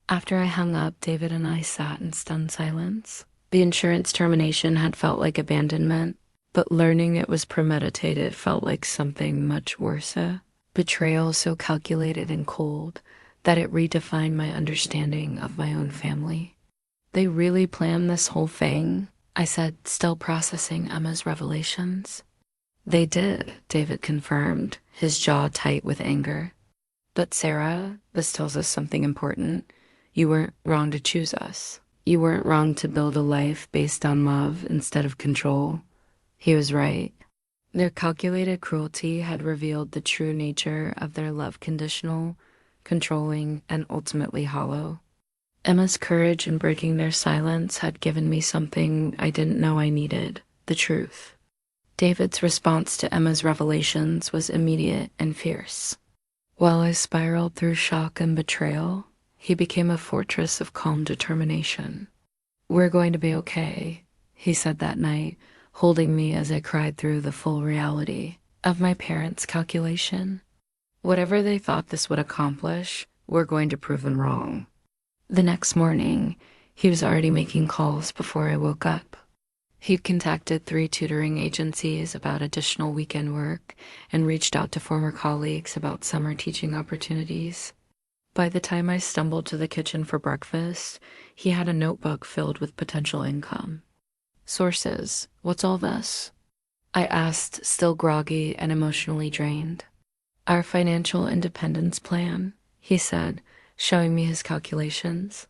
After I hung up, David and I sat in stunned silence. The insurance termination had felt like abandonment, but learning it was premeditated felt like something much worse. Betrayal so calculated and cold that it redefined my understanding of my own family. They really planned this whole thing, I said, still processing Emma's revelations. They did, David confirmed, his jaw tight with anger. But Sarah, this tells us something important. You weren't wrong to choose us. You weren't wrong to build a life based on love instead of control. He was right. Their calculated cruelty had revealed the true nature of their love: conditional, controlling, and ultimately hollow. Emma's courage in breaking their silence had given me something I didn't know I needed: the truth. David's response to Emma's revelations was immediate and fierce. While I spiraled through shock and betrayal, he became a fortress of calm determination. We're going to be okay, he said that night, holding me as I cried through the full reality of my parents' calculation. Whatever they thought this would accomplish, we're going to prove them wrong. The next morning, he was already making calls before I woke up. He'd contacted 3 tutoring agencies about additional weekend work and reached out to former colleagues about summer teaching opportunities. By the time I stumbled to the kitchen for breakfast, he had a notebook filled with potential income. Sources, what's all this? I asked, still groggy and emotionally drained. Our financial independence plan, he said, showing me his calculations.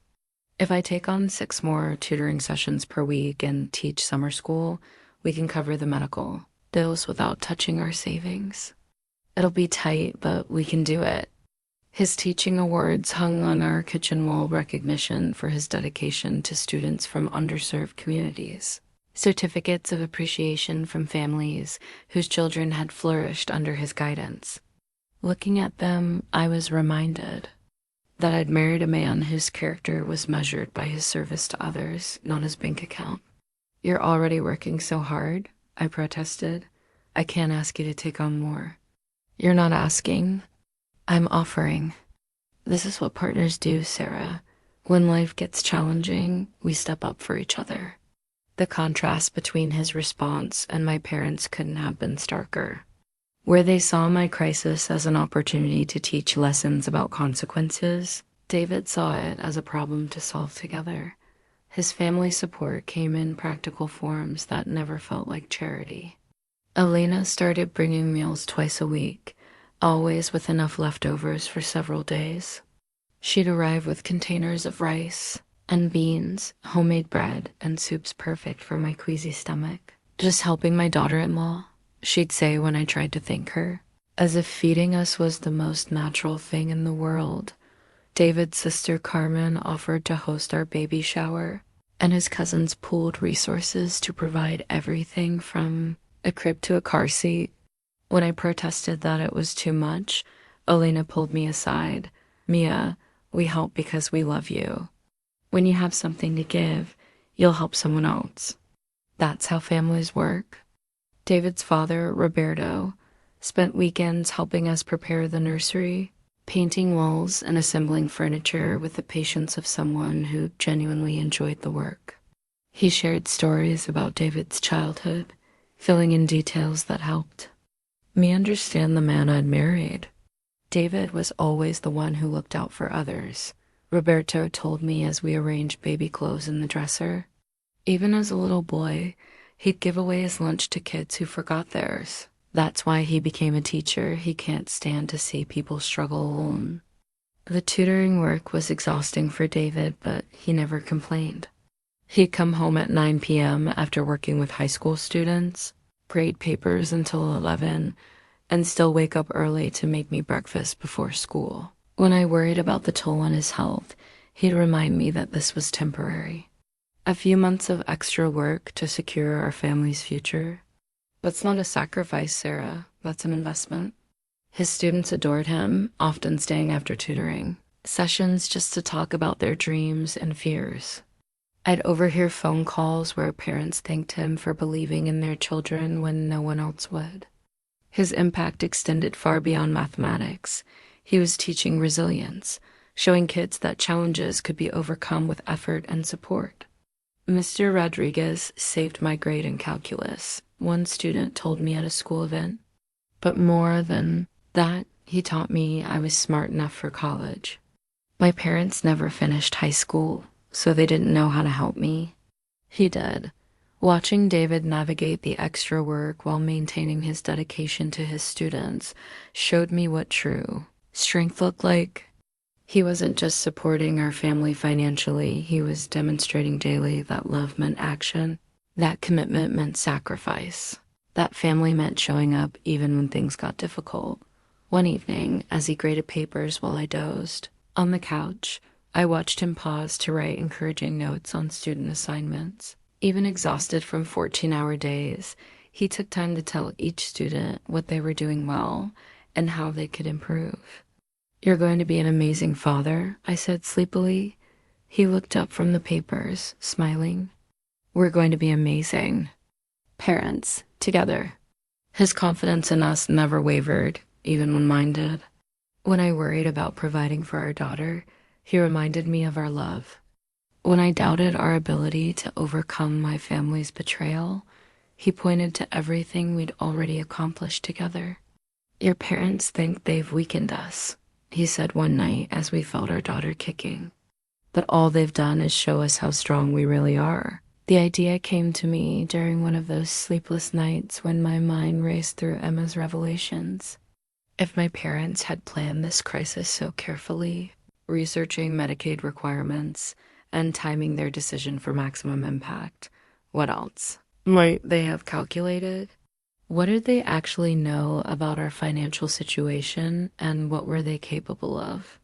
If I take on 6 more tutoring sessions per week and teach summer school, we can cover the medical bills without touching our savings. It'll be tight, but we can do it. His teaching awards hung on our kitchen wall recognition for his dedication to students from underserved communities. Certificates of appreciation from families whose children had flourished under his guidance. Looking at them, I was reminded that I'd married a man whose character was measured by his service to others, not his bank account. You're already working so hard, I protested. I can't ask you to take on more. You're not asking. I'm offering. This is what partners do, Sarah. When life gets challenging, we step up for each other. The contrast between his response and my parents couldn't have been starker. Where they saw my crisis as an opportunity to teach lessons about consequences, David saw it as a problem to solve together. His family support came in practical forms that never felt like charity. Elena started bringing meals twice a week, always with enough leftovers for several days. She'd arrive with containers of rice and beans, homemade bread, and soups perfect for my queasy stomach. Just helping my daughter-in-law, she'd say when I tried to thank her, as if feeding us was the most natural thing in the world. David's sister Carmen offered to host our baby shower, and his cousins pooled resources to provide everything from a crib to a car seat. When I protested that it was too much, Elena pulled me aside. Mia, we help because we love you. When you have something to give, you'll help someone else. That's how families work. David's father, Roberto, spent weekends helping us prepare the nursery, painting walls and assembling furniture with the patience of someone who genuinely enjoyed the work. He shared stories about David's childhood, filling in details that helped me understand the man I'd married. David was always the one who looked out for others, Roberto told me as we arranged baby clothes in the dresser. Even as a little boy, he'd give away his lunch to kids who forgot theirs. That's why he became a teacher. He can't stand to see people struggle alone. The tutoring work was exhausting for David, but he never complained. He'd come home at 9 p.m. after working with high school students, grade papers until 11, and still wake up early to make me breakfast before school. When I worried about the toll on his health, he'd remind me that this was temporary. A few months of extra work to secure our family's future. That's not a sacrifice, Sarah. That's an investment. His students adored him, often staying after tutoring. Sessions just to talk about their dreams and fears. I'd overhear phone calls where parents thanked him for believing in their children when no one else would. His impact extended far beyond mathematics. He was teaching resilience, showing kids that challenges could be overcome with effort and support. Mr. Rodriguez saved my grade in calculus, one student told me at a school event. But more than that, he taught me I was smart enough for college. My parents never finished high school, so they didn't know how to help me. He did. Watching David navigate the extra work while maintaining his dedication to his students showed me what true strength looked like. He wasn't just supporting our family financially, he was demonstrating daily that love meant action, that commitment meant sacrifice, that family meant showing up even when things got difficult. One evening, as he graded papers while I dozed, on the couch, I watched him pause to write encouraging notes on student assignments. Even exhausted from 14-hour days, he took time to tell each student what they were doing well and how they could improve. "You're going to be an amazing father," I said sleepily. He looked up from the papers, smiling. "We're going to be amazing parents, together." His confidence in us never wavered, even when mine did. When I worried about providing for our daughter, he reminded me of our love. When I doubted our ability to overcome my family's betrayal, he pointed to everything we'd already accomplished together. "Your parents think they've weakened us," he said one night as we felt our daughter kicking. "But all they've done is show us how strong we really are." The idea came to me during one of those sleepless nights when my mind raced through Emma's revelations. If my parents had planned this crisis so carefully, researching Medicaid requirements and timing their decision for maximum impact, what else might they have calculated? What did they actually know about our financial situation, and what were they capable of?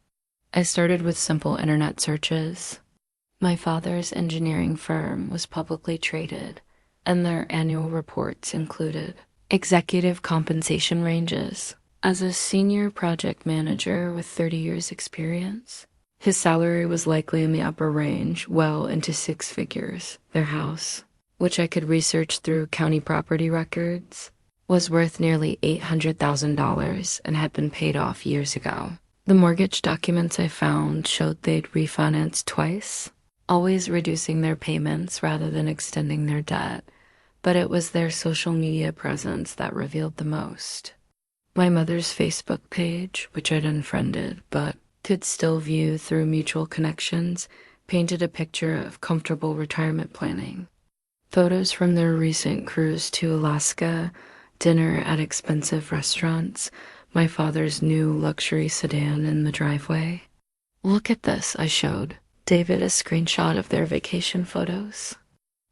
I started with simple internet searches. My father's engineering firm was publicly traded, and their annual reports included executive compensation ranges. As a senior project manager with 30 years experience, his salary was likely in the upper range, well into six figures. Their house, which I could research through county property records, was worth nearly $800,000 and had been paid off years ago. The mortgage documents I found showed they'd refinanced twice, always reducing their payments rather than extending their debt, but it was their social media presence that revealed the most. My mother's Facebook page, which I'd unfriended but could still view through mutual connections, painted a picture of comfortable retirement planning. Photos from their recent cruise to Alaska, dinner at expensive restaurants, my father's new luxury sedan in the driveway. "Look at this," I showed David a screenshot of their vacation photos.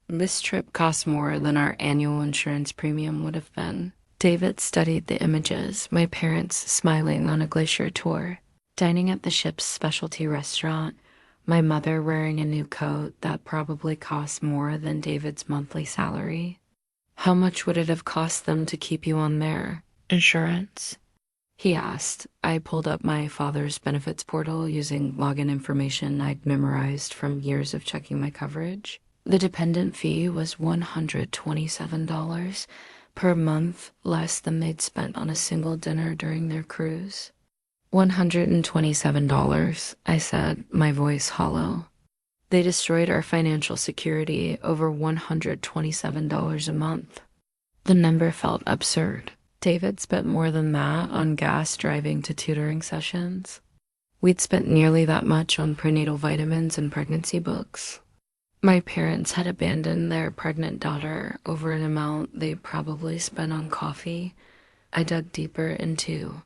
"This trip cost more than our annual insurance premium would have been." David studied the images, my parents smiling on a glacier tour, dining at the ship's specialty restaurant, my mother wearing a new coat that probably cost more than David's monthly salary. How much would it have cost them to keep you on their insurance? He asked. I pulled up my father's benefits portal using login information I'd memorized from years of checking my coverage. The dependent fee was $127 per month, less than they'd spent on a single dinner during their cruise. $127, I said, my voice hollow. They destroyed our financial security over $127 a month. The number felt absurd. David spent more than that on gas driving to tutoring sessions. We'd spent nearly that much on prenatal vitamins and pregnancy books. My parents had abandoned their pregnant daughter over an amount they probably spent on coffee. I dug deeper into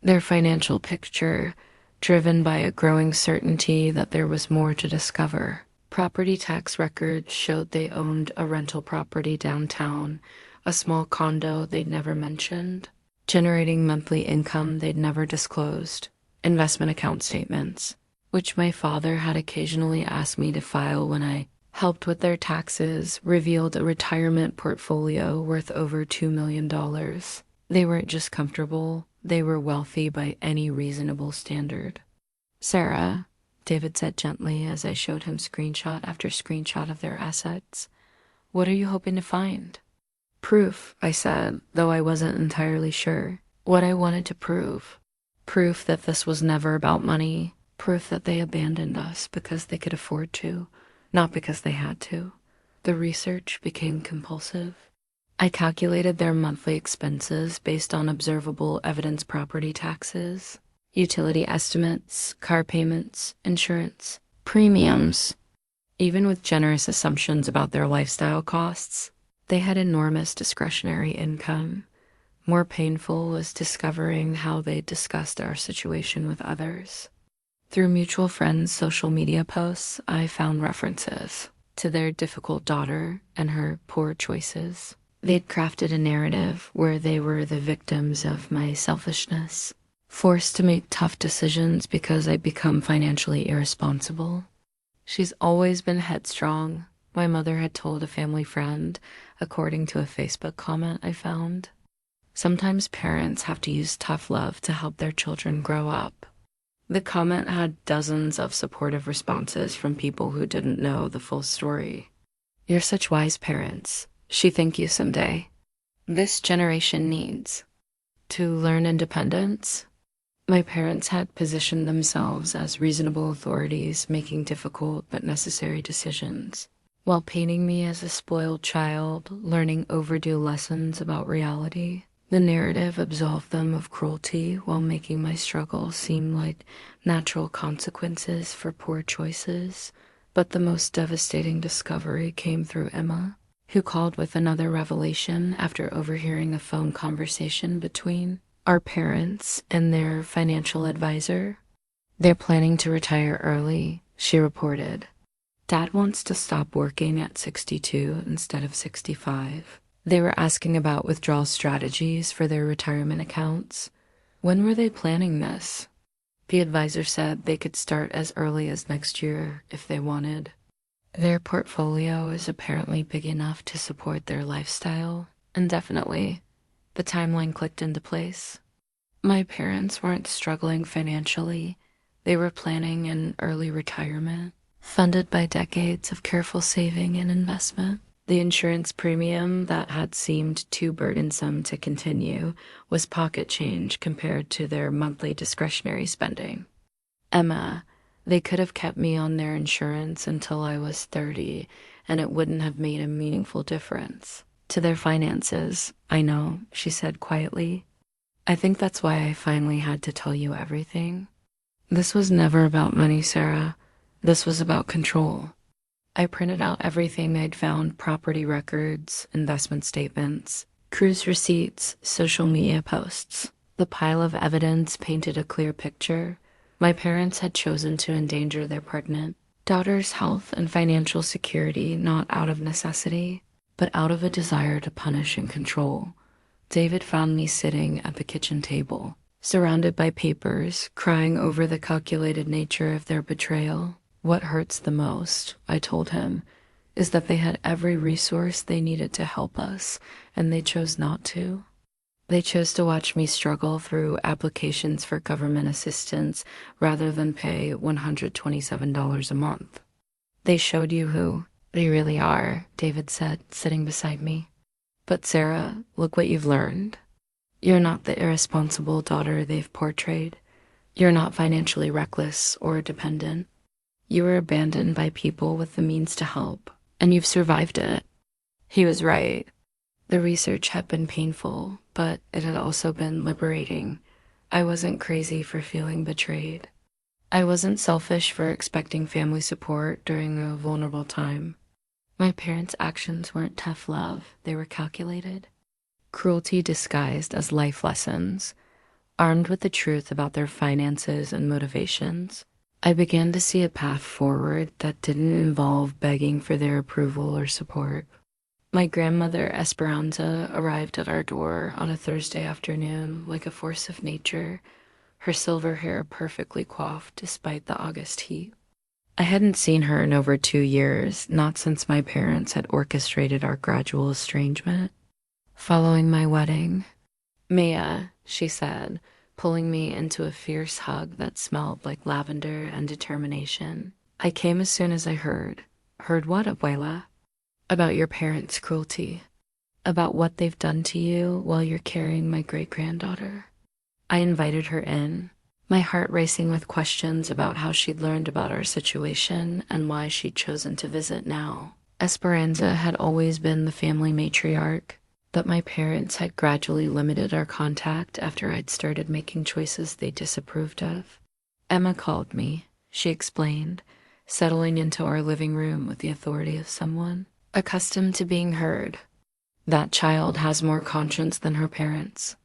their financial picture, driven by a growing certainty that there was more to discover. Property tax records showed they owned a rental property downtown, a small condo they'd never mentioned, generating monthly income they'd never disclosed, investment account statements, which my father had occasionally asked me to file when I helped with their taxes, revealed a retirement portfolio worth over $2 million. They weren't just comfortable, they were wealthy by any reasonable standard. Sarah, David said gently as I showed him screenshot after screenshot of their assets, what are you hoping to find? Proof, I said, though I wasn't entirely sure. What I wanted to prove. Proof that this was never about money. Proof that they abandoned us because they could afford to, not because they had to. The research became compulsive. I calculated their monthly expenses based on observable evidence property taxes, utility estimates, car payments, insurance, premiums. Even with generous assumptions about their lifestyle costs, they had enormous discretionary income. More painful was discovering how they discussed our situation with others. Through mutual friends' social media posts, I found references to their difficult daughter and her poor choices. They'd crafted a narrative where they were the victims of my selfishness, forced to make tough decisions because I'd become financially irresponsible. She's always been headstrong, my mother had told a family friend, according to a Facebook comment I found. Sometimes parents have to use tough love to help their children grow up. The comment had dozens of supportive responses from people who didn't know the full story. You're such wise parents. She thank you someday. This generation needs to learn independence. My parents had positioned themselves as reasonable authorities making difficult but necessary decisions, while painting me as a spoiled child, learning overdue lessons about reality. The narrative absolved them of cruelty while making my struggles seem like natural consequences for poor choices. But the most devastating discovery came through Emma, who called with another revelation after overhearing a phone conversation between our parents and their financial advisor. They're planning to retire early, she reported. Dad wants to stop working at 62 instead of 65. They were asking about withdrawal strategies for their retirement accounts. When were they planning this? The advisor said they could start as early as next year if they wanted. Their portfolio is apparently big enough to support their lifestyle indefinitely. The timeline clicked into place. My parents weren't struggling financially. They were planning an early retirement, funded by decades of careful saving and investment. The insurance premium that had seemed too burdensome to continue was pocket change compared to their monthly discretionary spending. Emma, they could have kept me on their insurance until I was 30, and it wouldn't have made a meaningful difference to their finances. I know, she said quietly. I think that's why I finally had to tell you everything. This was never about money, Sarah. This was about control. I printed out everything I'd found: property records, investment statements, cruise receipts, social media posts. The pile of evidence painted a clear picture. My parents had chosen to endanger their pregnant daughter's health and financial security, not out of necessity, but out of a desire to punish and control. David found me sitting at the kitchen table, surrounded by papers, crying over the calculated nature of their betrayal. What hurts the most, I told him, is that they had every resource they needed to help us, and they chose not to. They chose to watch me struggle through applications for government assistance rather than pay $127 a month. They showed you who they really are, David said, sitting beside me. But Sarah, look what you've learned. You're not the irresponsible daughter they've portrayed. You're not financially reckless or dependent. You were abandoned by people with the means to help, and you've survived it. He was right. The research had been painful, but it had also been liberating. I wasn't crazy for feeling betrayed. I wasn't selfish for expecting family support during a vulnerable time. My parents' actions weren't tough love, they were calculated. Cruelty disguised as life lessons. Armed with the truth about their finances and motivations, I began to see a path forward that didn't involve begging for their approval or support. My grandmother Esperanza arrived at our door on a Thursday afternoon like a force of nature, her silver hair perfectly coiffed despite the August heat. I hadn't seen her in over 2 years, not since my parents had orchestrated our gradual estrangement. Following my wedding, "Mia," she said, pulling me into a fierce hug that smelled like lavender and determination. "I came as soon as I heard." "Heard what, abuela?" "About your parents' cruelty. About what they've done to you while you're carrying my great-granddaughter." I invited her in, my heart racing with questions about how she'd learned about our situation and why she'd chosen to visit now. Esperanza had always been the family matriarch, but my parents had gradually limited our contact after I'd started making choices they disapproved of. "Emma called me," she explained, settling into our living room with the authority of someone accustomed to being heard. "That child has more conscience than her parents."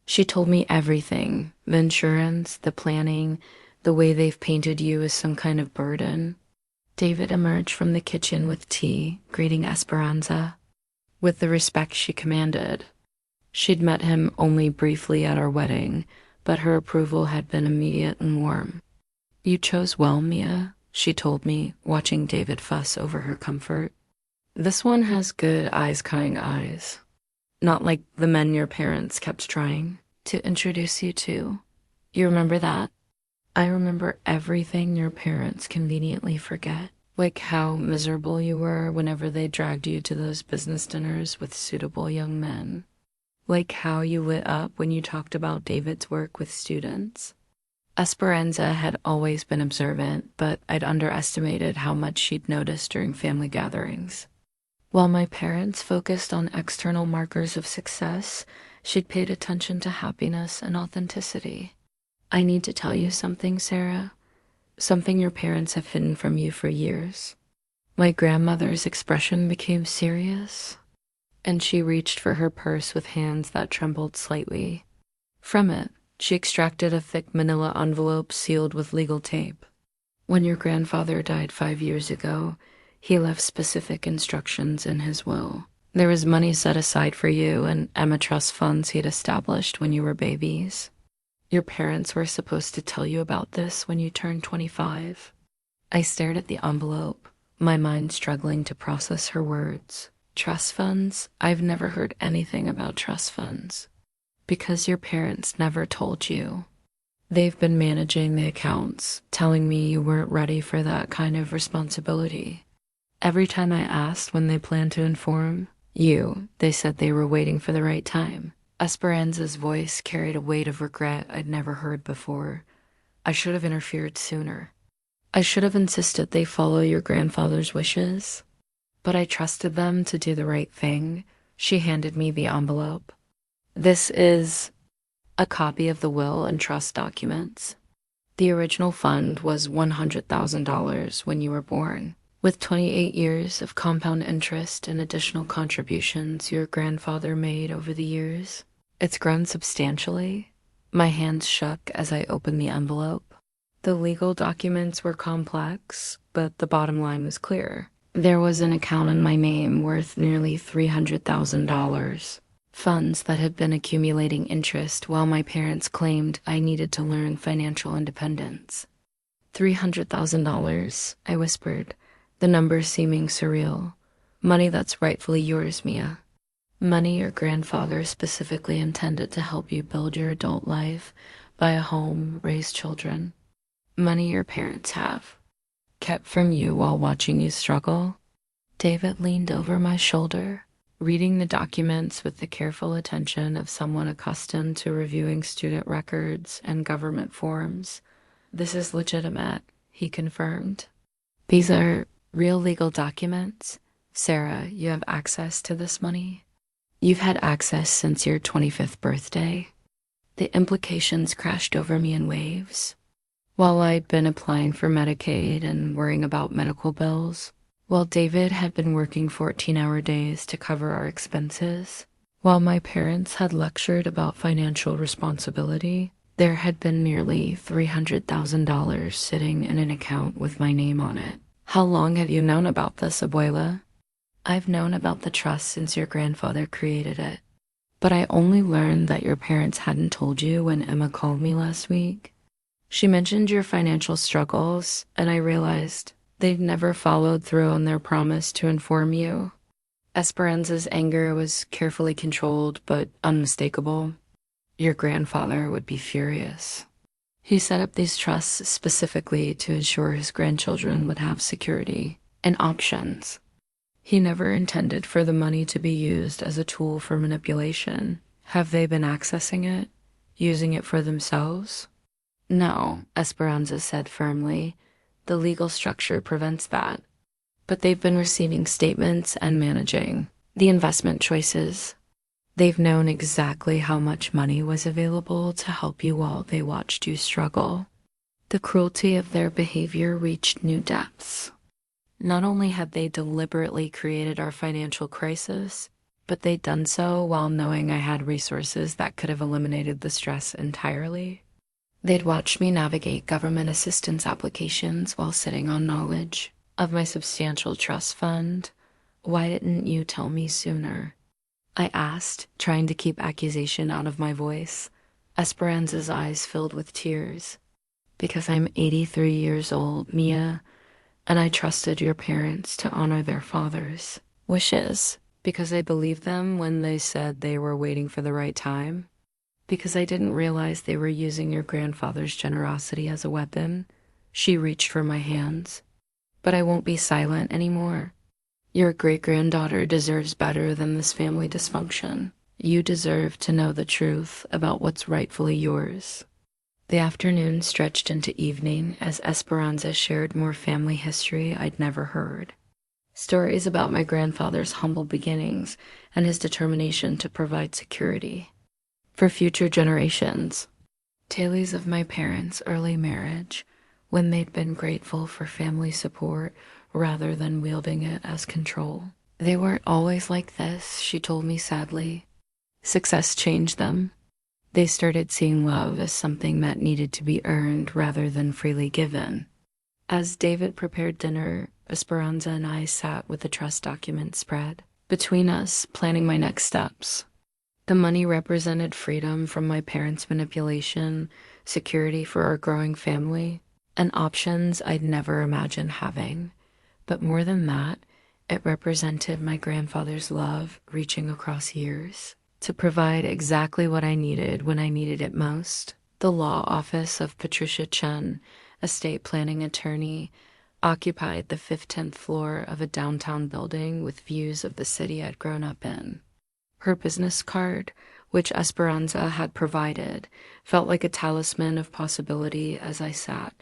She told me everything, the insurance, the planning, the way they've painted you as some kind of burden. David emerged from the kitchen with tea, greeting Esperanza with the respect she commanded. She'd met him only briefly at our wedding, but her approval had been immediate and warm. "You chose well, Mia," she told me, watching David fuss over her comfort. "This one has good eyes-cutting eyes. Not like the men your parents kept trying to introduce you to. You remember that?" "I remember everything your parents conveniently forget. Like how miserable you were whenever they dragged you to those business dinners with suitable young men. Like how you lit up when you talked about David's work with students." Esperanza had always been observant, but I'd underestimated how much she'd noticed during family gatherings. While my parents focused on external markers of success, she'd paid attention to happiness and authenticity. "I need to tell you something, Sarah. Something your parents have hidden from you for years." My grandmother's expression became serious, and she reached for her purse with hands that trembled slightly. From it, she extracted a thick manila envelope sealed with legal tape. "When your grandfather died 5 years ago, he left specific instructions in his will. There was money set aside for you and Emma Trust funds he'd established when you were babies. Your parents were supposed to tell you about this when you turned 25. I stared at the envelope, my mind struggling to process her words. "Trust funds? I've never heard anything about trust funds." "Because your parents never told you. They've been managing the accounts, telling me you weren't ready for that kind of responsibility. Every time I asked when they planned to inform they said they were waiting for the right time." Esperanza's voice carried a weight of regret I'd never heard before. "I should have interfered sooner. I should have insisted they follow your grandfather's wishes. But I trusted them to do the right thing." She handed me the envelope. "This is a copy of the will and trust documents. The original fund was $100,000 when you were born. With 28 years of compound interest and additional contributions your grandfather made over the years, it's grown substantially." My hands shook as I opened the envelope. The legal documents were complex, but the bottom line was clear. There was an account in my name worth nearly $300,000, funds that had been accumulating interest while my parents claimed I needed to learn financial independence. $300,000, I whispered, The numbers seeming surreal. Money that's rightfully yours, Mia. Money your grandfather specifically intended to help you build your adult life, buy a home, raise children. Money your parents have, kept from you while watching you struggle. David leaned over my shoulder, reading the documents with the careful attention of someone accustomed to reviewing student records and government forms. This is legitimate, he confirmed. These are real legal documents. Sarah, you have access to this money. You've had access since your 25th birthday. The implications crashed over me in waves. While I'd been applying for Medicaid and worrying about medical bills, while David had been working 14-hour days to cover our expenses, while my parents had lectured about financial responsibility, there had been nearly $300,000 sitting in an account with my name on it. How long have you known about this, Abuela? I've known about the trust since your grandfather created it. But I only learned that your parents hadn't told you when Emma called me last week. She mentioned your financial struggles, and I realized they'd never followed through on their promise to inform you. Esperanza's anger was carefully controlled but unmistakable. Your grandfather would be furious. He set up these trusts specifically to ensure his grandchildren would have security and options. He never intended for the money to be used as a tool for manipulation. Have they been accessing it, using it for themselves? No, Esperanza said firmly. The legal structure prevents that. But they've been receiving statements and managing the investment choices. They've known exactly how much money was available to help you while they watched you struggle. The cruelty of their behavior reached new depths. Not only had they deliberately created our financial crisis, but they'd done so while knowing I had resources that could have eliminated the stress entirely. They'd watched me navigate government assistance applications while sitting on knowledge of my substantial trust fund. Why didn't you tell me sooner? I asked, trying to keep accusation out of my voice. Esperanza's eyes filled with tears. Because I'm 83 years old, Mia, and I trusted your parents to honor their father's wishes. Because I believed them when they said they were waiting for the right time. Because I didn't realize they were using your grandfather's generosity as a weapon. She reached for my hands. But I won't be silent anymore. Your great-granddaughter deserves better than this family dysfunction. You deserve to know the truth about what's rightfully yours. The afternoon stretched into evening as Esperanza shared more family history I'd never heard. Stories about my grandfather's humble beginnings and his determination to provide security for future generations. Tales of my parents' early marriage, when they'd been grateful for family support rather than wielding it as control. They weren't always like this, she told me sadly. Success changed them. They started seeing love as something that needed to be earned rather than freely given. As David prepared dinner, Esperanza and I sat with the trust document spread between us, planning my next steps. The money represented freedom from my parents' manipulation, security for our growing family, and options I'd never imagined having. But more than that, it represented my grandfather's love reaching across years to provide exactly what I needed when I needed it most. The law office of Patricia Chen, estate planning attorney, occupied the 15th floor of a downtown building with views of the city I'd grown up in. Her business card, which Esperanza had provided, felt like a talisman of possibility as I sat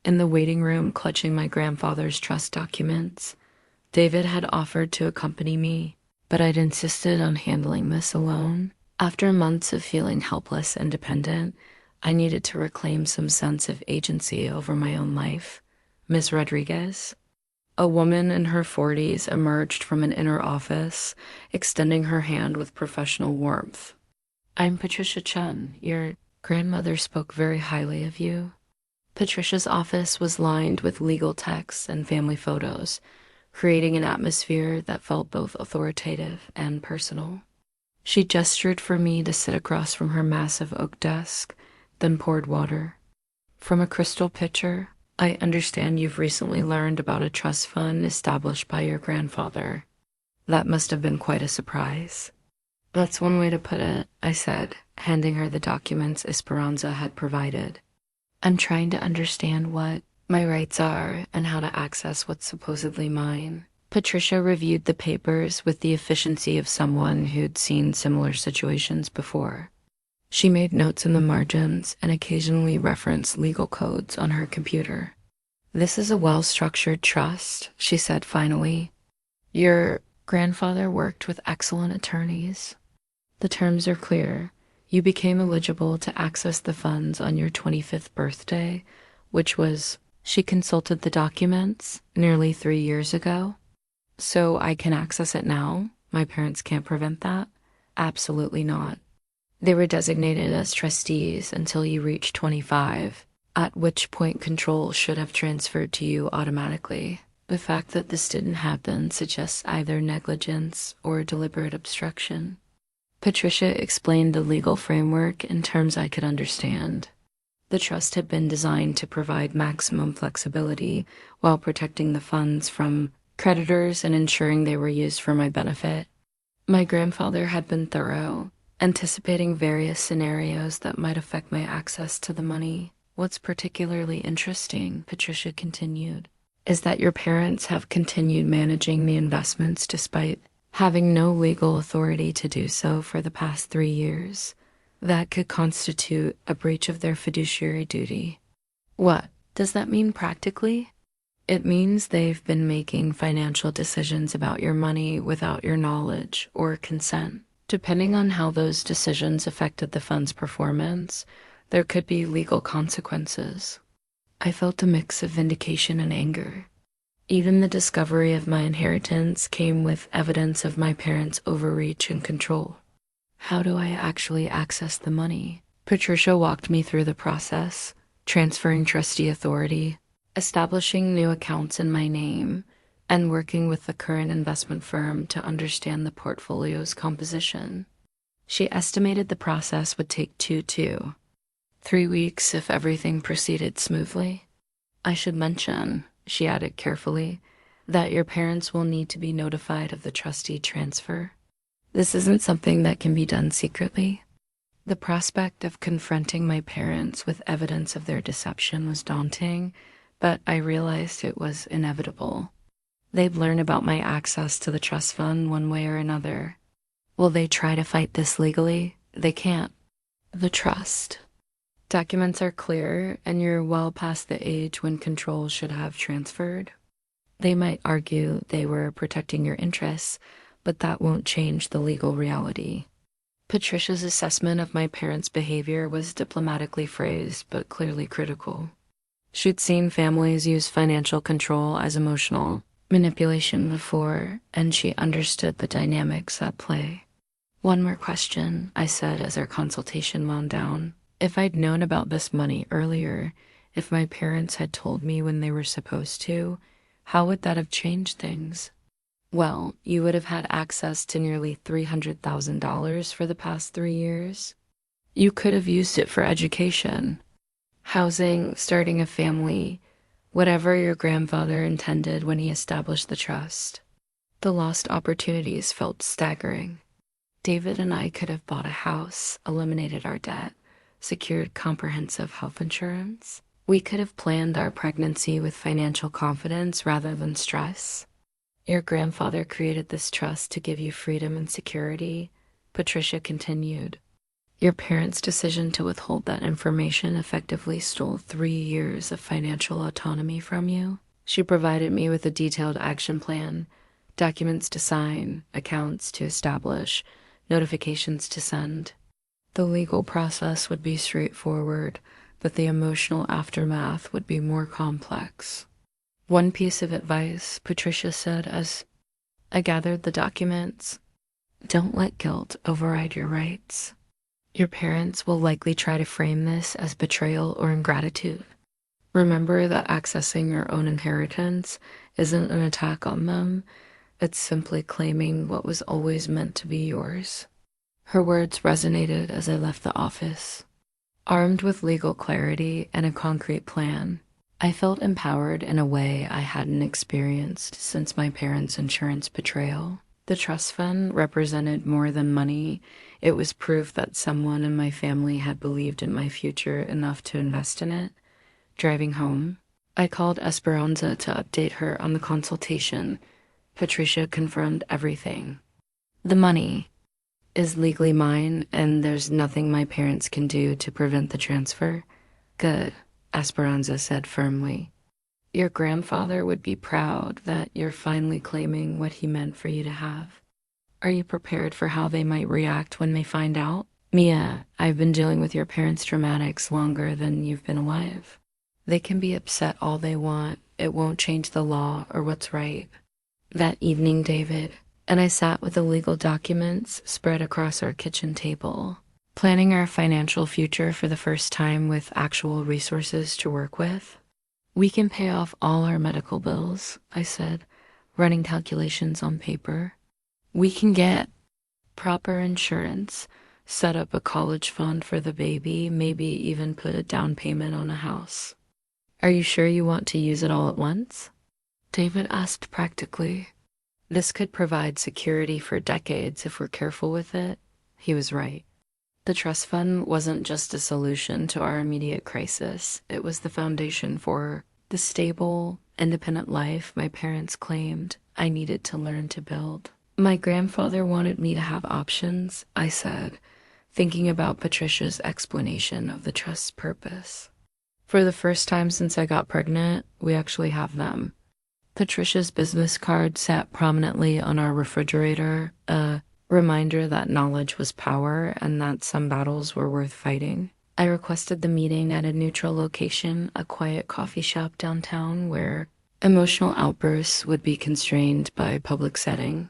in the waiting room clutching my grandfather's trust documents. David had offered to accompany me, but I'd insisted on handling this alone. After months of feeling helpless and dependent, I needed to reclaim some sense of agency over my own life. Ms. Rodriguez, a woman in her 40s, emerged from an inner office, extending her hand with professional warmth. I'm Patricia Chen. Your grandmother spoke very highly of you. Patricia's office was lined with legal texts and family photos, creating an atmosphere that felt both authoritative and personal. She gestured for me to sit across from her massive oak desk, then poured water from a crystal pitcher. I understand you've recently learned about a trust fund established by your grandfather. That must have been quite a surprise. That's one way to put it, I said, handing her the documents Esperanza had provided. I'm trying to understand what my rights are and how to access what's supposedly mine. Patricia reviewed the papers with the efficiency of someone who'd seen similar situations before. She made notes in the margins and occasionally referenced legal codes on her computer. This is a well-structured trust, she said finally. Your grandfather worked with excellent attorneys. The terms are clear. You became eligible to access the funds on your 25th birthday, which was, she consulted the documents, nearly 3 years ago. So I can access it now? My parents can't prevent that? Absolutely not. They were designated as trustees until you reached 25, at which point control should have transferred to you automatically. The fact that this didn't happen suggests either negligence or deliberate obstruction. Patricia explained the legal framework in terms I could understand. The trust had been designed to provide maximum flexibility while protecting the funds from creditors and ensuring they were used for my benefit. My grandfather had been thorough, anticipating various scenarios that might affect my access to the money. What's particularly interesting, Patricia continued, is that your parents have continued managing the investments despite having no legal authority to do so for the past 3 years. That could constitute a breach of their fiduciary duty. What does that mean practically? It means they've been making financial decisions about your money without your knowledge or consent. Depending on how those decisions affected the fund's performance, there could be legal consequences. I felt a mix of vindication and anger. Even the discovery of my inheritance came with evidence of my parents' overreach and control. How do I actually access the money? Patricia walked me through the process, transferring trustee authority, establishing new accounts in my name, and working with the current investment firm to understand the portfolio's composition. She estimated the process would take 3 weeks if everything proceeded smoothly. I should mention, she added carefully, that your parents will need to be notified of the trustee transfer. This isn't something that can be done secretly. The prospect of confronting my parents with evidence of their deception was daunting, but I realized it was inevitable. They'd learn about my access to the trust fund one way or another. Will they try to fight this legally? They can't. The trust. Documents are clear, and you're well past the age when control should have transferred. They might argue they were protecting your interests, but that won't change the legal reality. Patricia's assessment of my parents' behavior was diplomatically phrased, but clearly critical. She'd seen families use financial control as emotional manipulation before, and she understood the dynamics at play. One more question, I said as our consultation wound down. If I'd known about this money earlier, if my parents had told me when they were supposed to, how would that have changed things? Well, you would have had access to nearly $300,000 for the past 3 years. You could have used it for education, housing, starting a family, whatever your grandfather intended when he established the trust. The lost opportunities felt staggering. David and I could have bought a house, eliminated our debt, secured comprehensive health insurance. We could have planned our pregnancy with financial confidence rather than stress. Your grandfather created this trust to give you freedom and security, Patricia continued. Your parents' decision to withhold that information effectively stole 3 years of financial autonomy from you. She provided me with a detailed action plan, documents to sign, accounts to establish, notifications to send. The legal process would be straightforward, but the emotional aftermath would be more complex. One piece of advice, Patricia said as I gathered the documents: don't let guilt override your rights. Your parents will likely try to frame this as betrayal or ingratitude. Remember that accessing your own inheritance isn't an attack on them. It's simply claiming what was always meant to be yours. Her words resonated as I left the office. Armed with legal clarity and a concrete plan, I felt empowered in a way I hadn't experienced since my parents' insurance betrayal. The trust fund represented more than money. It was proof that someone in my family had believed in my future enough to invest in it. Driving home, I called Esperanza to update her on the consultation. Patricia confirmed everything. The money is legally mine, and there's nothing my parents can do to prevent the transfer. Good, Esperanza said firmly. Your grandfather would be proud that you're finally claiming what he meant for you to have. Are you prepared for how they might react when they find out? Mia, I've been dealing with your parents' dramatics longer than you've been alive. They can be upset all they want. It won't change the law or what's right. That evening, David and I sat with the legal documents spread across our kitchen table, planning our financial future for the first time with actual resources to work with. We can pay off all our medical bills, I said, running calculations on paper. We can get proper insurance, set up a college fund for the baby, maybe even put a down payment on a house. Are you sure you want to use it all at once? David asked practically. This could provide security for decades if we're careful with it. He was right. The trust fund wasn't just a solution to our immediate crisis. It was the foundation for the stable, independent life my parents claimed I needed to learn to build. My grandfather wanted me to have options, I said, thinking about Patricia's explanation of the trust's purpose. For the first time since I got pregnant, we actually have them. Patricia's business card sat prominently on our refrigerator, a reminder that knowledge was power and that some battles were worth fighting. I requested the meeting at a neutral location, a quiet coffee shop downtown where emotional outbursts would be constrained by public setting.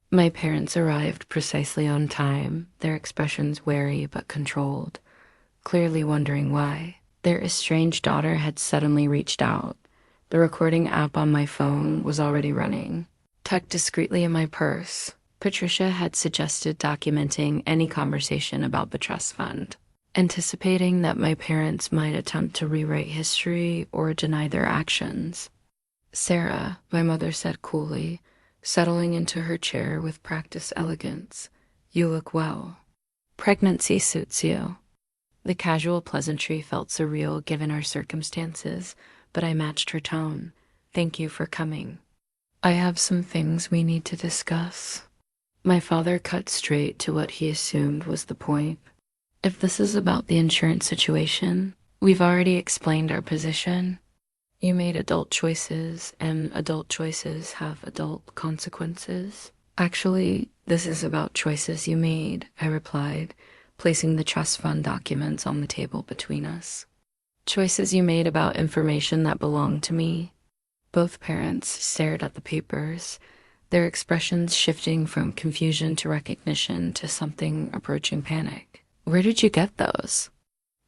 My parents arrived precisely on time, their expressions wary but controlled, clearly wondering why. Their estranged daughter had suddenly reached out. The recording app on my phone was already running. Tucked discreetly in my purse, Patricia had suggested documenting any conversation about the trust fund, anticipating that my parents might attempt to rewrite history or deny their actions. Sarah, my mother said coolly, settling into her chair with practiced elegance, you look well. Pregnancy suits you. The casual pleasantry felt surreal given our circumstances, but I matched her tone. Thank you for coming. I have some things we need to discuss. My father cut straight to what he assumed was the point. If this is about the insurance situation, we've already explained our position. You made adult choices, and adult choices have adult consequences. Actually, this is about choices you made, I replied, placing the trust fund documents on the table between us. Choices you made about information that belonged to me. Both parents stared at the papers, their expressions shifting from confusion to recognition to something approaching panic. Where did you get those?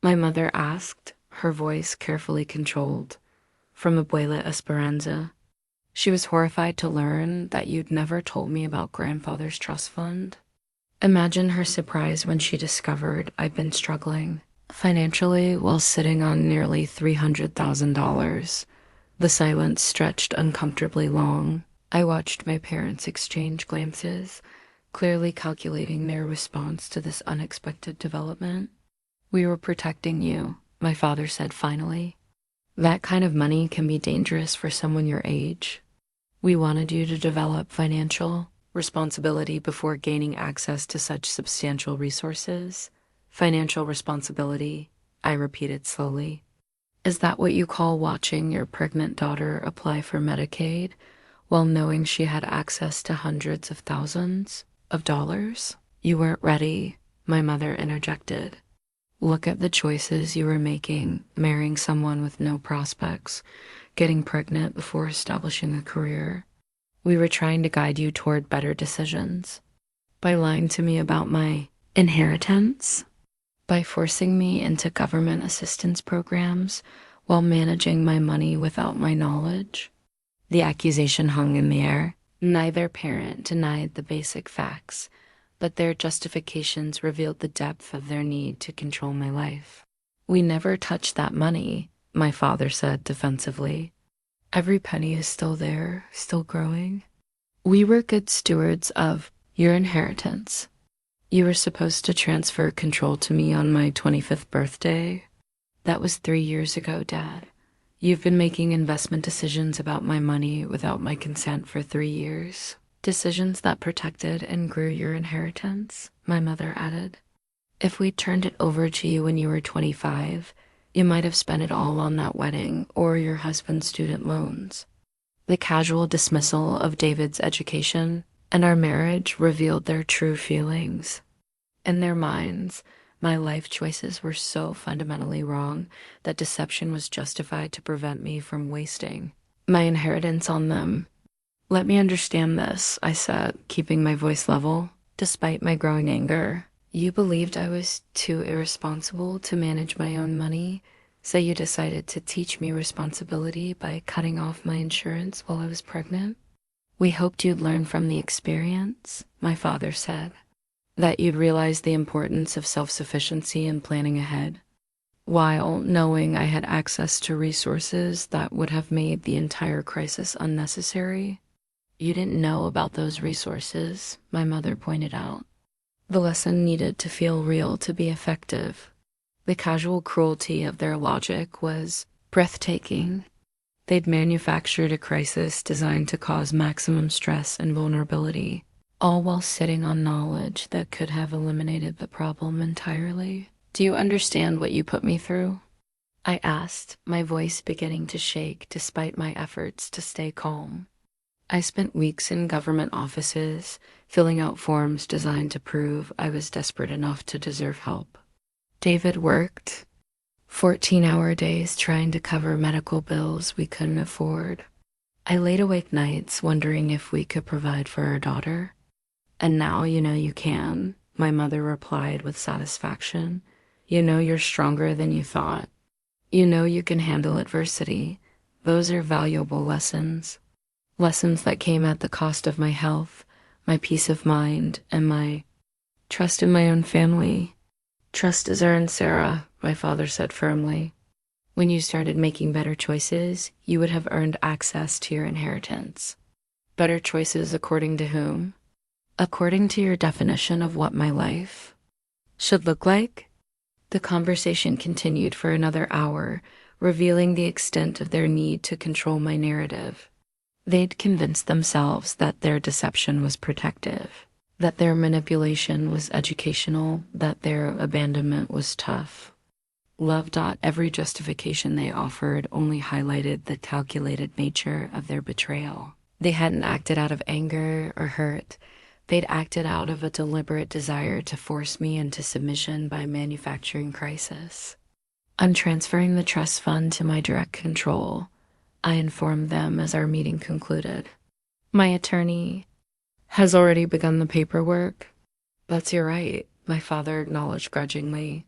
My mother asked, her voice carefully controlled. From Abuela Esperanza. She was horrified to learn that you'd never told me about grandfather's trust fund. Imagine her surprise when she discovered I'd been struggling financially while sitting on nearly $300,000. The silence stretched uncomfortably long. I watched my parents exchange glances, clearly calculating their response to this unexpected development. We were protecting you, my father said finally. That kind of money can be dangerous for someone your age. We wanted you to develop financial responsibility before gaining access to such substantial resources. Financial responsibility, I repeated slowly. Is that what you call watching your pregnant daughter apply for Medicaid while knowing she had access to hundreds of thousands of dollars? You weren't ready, my mother interjected. Look at the choices you were making, marrying someone with no prospects, getting pregnant before establishing a career. We were trying to guide you toward better decisions. By lying to me about my inheritance, by forcing me into government assistance programs while managing my money without my knowledge. The accusation hung in the air. Neither parent denied the basic facts, but their justifications revealed the depth of their need to control my life. We never touched that money, my father said defensively. Every penny is still there, still growing. We were good stewards of your inheritance. You were supposed to transfer control to me on my 25th birthday. That was 3 years ago, Dad. You've been making investment decisions about my money without my consent for 3 years. Decisions that protected and grew your inheritance, my mother added. If we turned it over to you when you were 25, you might have spent it all on that wedding or your husband's student loans. The casual dismissal of David's education and our marriage revealed their true feelings. In their minds, my life choices were so fundamentally wrong that deception was justified to prevent me from wasting my inheritance on them. Let me understand this, I said, keeping my voice level, despite my growing anger. You believed I was too irresponsible to manage my own money, so you decided to teach me responsibility by cutting off my insurance while I was pregnant? We hoped you'd learn from the experience, my father said, that you'd realize the importance of self-sufficiency and planning ahead, while knowing I had access to resources that would have made the entire crisis unnecessary. You didn't know about those resources, my mother pointed out. The lesson needed to feel real to be effective. The casual cruelty of their logic was breathtaking. They'd manufactured a crisis designed to cause maximum stress and vulnerability, all while sitting on knowledge that could have eliminated the problem entirely. Do you understand what you put me through? I asked, my voice beginning to shake despite my efforts to stay calm. I spent weeks in government offices, filling out forms designed to prove I was desperate enough to deserve help. David worked 14-hour days trying to cover medical bills we couldn't afford. I laid awake nights wondering if we could provide for our daughter. And now you know you can, my mother replied with satisfaction. You know you're stronger than you thought. You know you can handle adversity. Those are valuable lessons. Lessons that came at the cost of my health, my peace of mind, and my trust in my own family. Trust is earned, Sarah, my father said firmly. When you started making better choices, you would have earned access to your inheritance. Better choices according to whom? According to your definition of what my life should look like? The conversation continued for another hour, revealing the extent of their need to control my narrative. They'd convinced themselves that their deception was protective, that their manipulation was educational, that their abandonment was tough. Love. Every justification they offered only highlighted the calculated nature of their betrayal. They hadn't acted out of anger or hurt. They'd acted out of a deliberate desire to force me into submission by manufacturing crisis. I'm transferring the trust fund to my direct control, I informed them as our meeting concluded. My attorney has already begun the paperwork. That's your right, my father acknowledged grudgingly.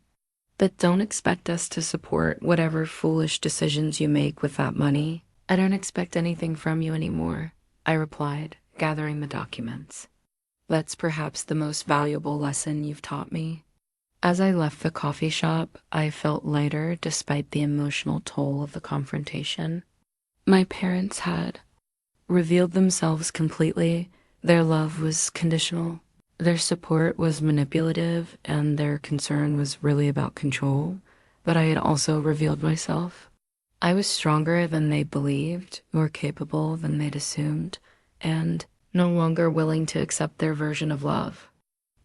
But don't expect us to support whatever foolish decisions you make with that money. I don't expect anything from you anymore, I replied, gathering the documents. That's perhaps the most valuable lesson you've taught me. As I left the coffee shop, I felt lighter despite the emotional toll of the confrontation. My parents had revealed themselves completely. Their love was conditional. Their support was manipulative, and their concern was really about control. But I had also revealed myself. I was stronger than they believed, more capable than they'd assumed, and no longer willing to accept their version of love.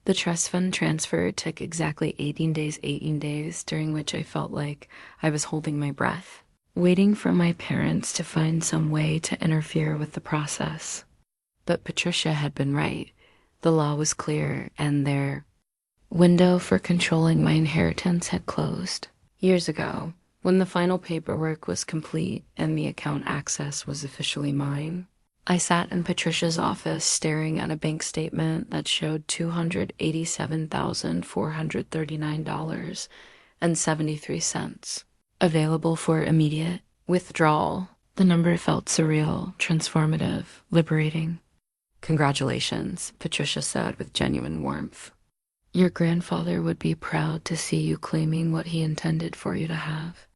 The trust fund transfer took exactly 18 days, during which I felt like I was holding my breath, waiting for my parents to find some way to interfere with the process. But Patricia had been right. The law was clear, and their window for controlling my inheritance had closed. Years ago, when the final paperwork was complete and the account access was officially mine, I sat in Patricia's office staring at a bank statement that showed $287,439.73, available for immediate withdrawal. The number felt surreal, transformative, liberating. Congratulations, Patricia said with genuine warmth. Your grandfather would be proud to see you claiming what he intended for you to have.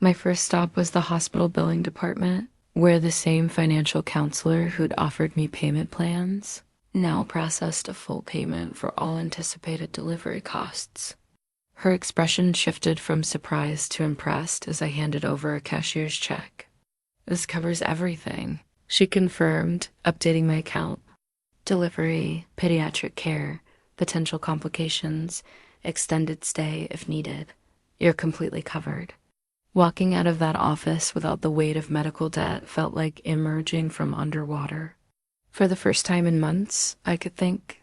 My first stop was the hospital billing department, where the same financial counselor who'd offered me payment plans now processed a full payment for all anticipated delivery costs. Her expression shifted from surprise to impressed as I handed over a cashier's check. "This covers everything," she confirmed, updating my account. "Delivery, pediatric care, potential complications, extended stay if needed. You're completely covered." Walking out of that office without the weight of medical debt felt like emerging from underwater. For the first time in months, I could think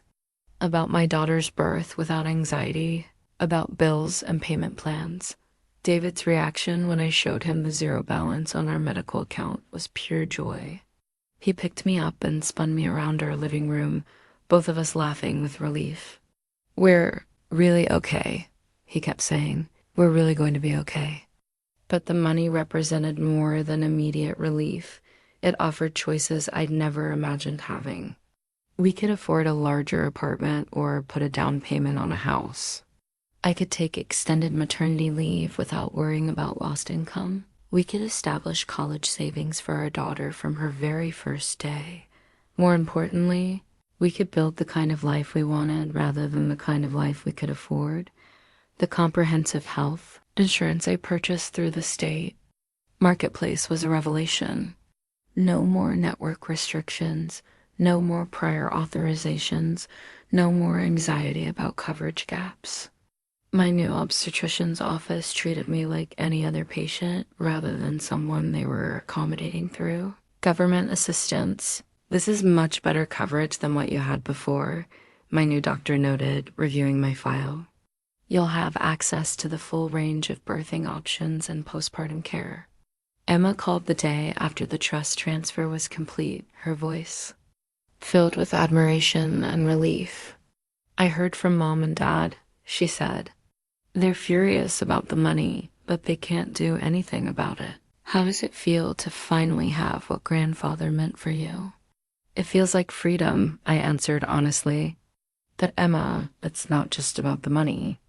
about my daughter's birth without anxiety, about bills and payment plans. David's reaction when I showed him the zero balance on our medical account was pure joy. He picked me up and spun me around our living room, both of us laughing with relief. "We're really okay," he kept saying. "We're really going to be okay." But the money represented more than immediate relief. It offered choices I'd never imagined having. We could afford a larger apartment or put a down payment on a house. I could take extended maternity leave without worrying about lost income. We could establish college savings for our daughter from her very first day. More importantly, we could build the kind of life we wanted rather than the kind of life we could afford. The comprehensive health insurance I purchased through the state marketplace was a revelation. No more network restrictions, no more prior authorizations, no more anxiety about coverage gaps. My new obstetrician's office treated me like any other patient rather than someone they were accommodating through. Government assistance. "This is much better coverage than what you had before," my new doctor noted, reviewing my file. "You'll have access to the full range of birthing options and postpartum care." Emma called the day after the trust transfer was complete, her voice filled with admiration and relief. "I heard from Mom and Dad," she said. "They're furious about the money, but they can't do anything about it. How does it feel to finally have what grandfather meant for you?" "It feels like freedom," I answered honestly. "But Emma, it's not just about the money.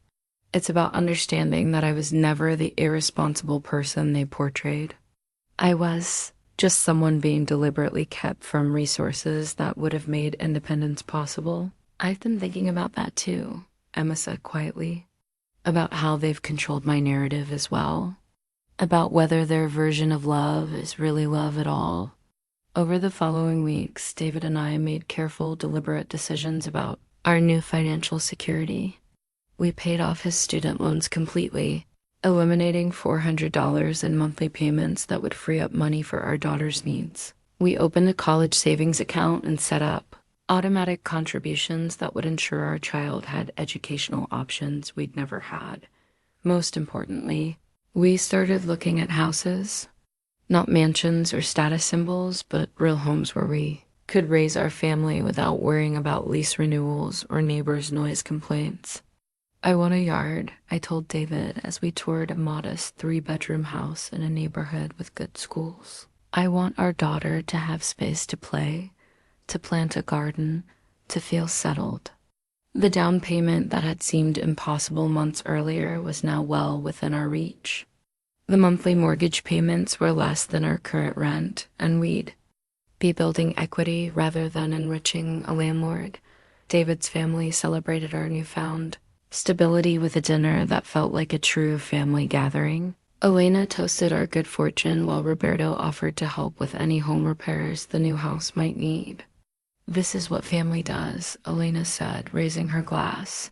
It's about understanding that I was never the irresponsible person they portrayed. I was just someone being deliberately kept from resources that would have made independence possible." "I've been thinking about that too," Emma said quietly. "About how they've controlled my narrative as well. About whether their version of love is really love at all." Over the following weeks, David and I made careful, deliberate decisions about our new financial security. We paid off his student loans completely, eliminating $400 in monthly payments that would free up money for our daughter's needs. We opened a college savings account and set up automatic contributions that would ensure our child had educational options we'd never had. Most importantly, we started looking at houses, not mansions or status symbols, but real homes where we could raise our family without worrying about lease renewals or neighbors' noise complaints. "I want a yard," I told David as we toured a modest 3-bedroom house in a neighborhood with good schools. "I want our daughter to have space to play, to plant a garden, to feel settled." The down payment that had seemed impossible months earlier was now well within our reach. The monthly mortgage payments were less than our current rent, and we'd be building equity rather than enriching a landlord. David's family celebrated our newfound stability with a dinner that felt like a true family gathering. Elena toasted our good fortune while Roberto offered to help with any home repairs the new house might need. "This is what family does," Elena said, raising her glass.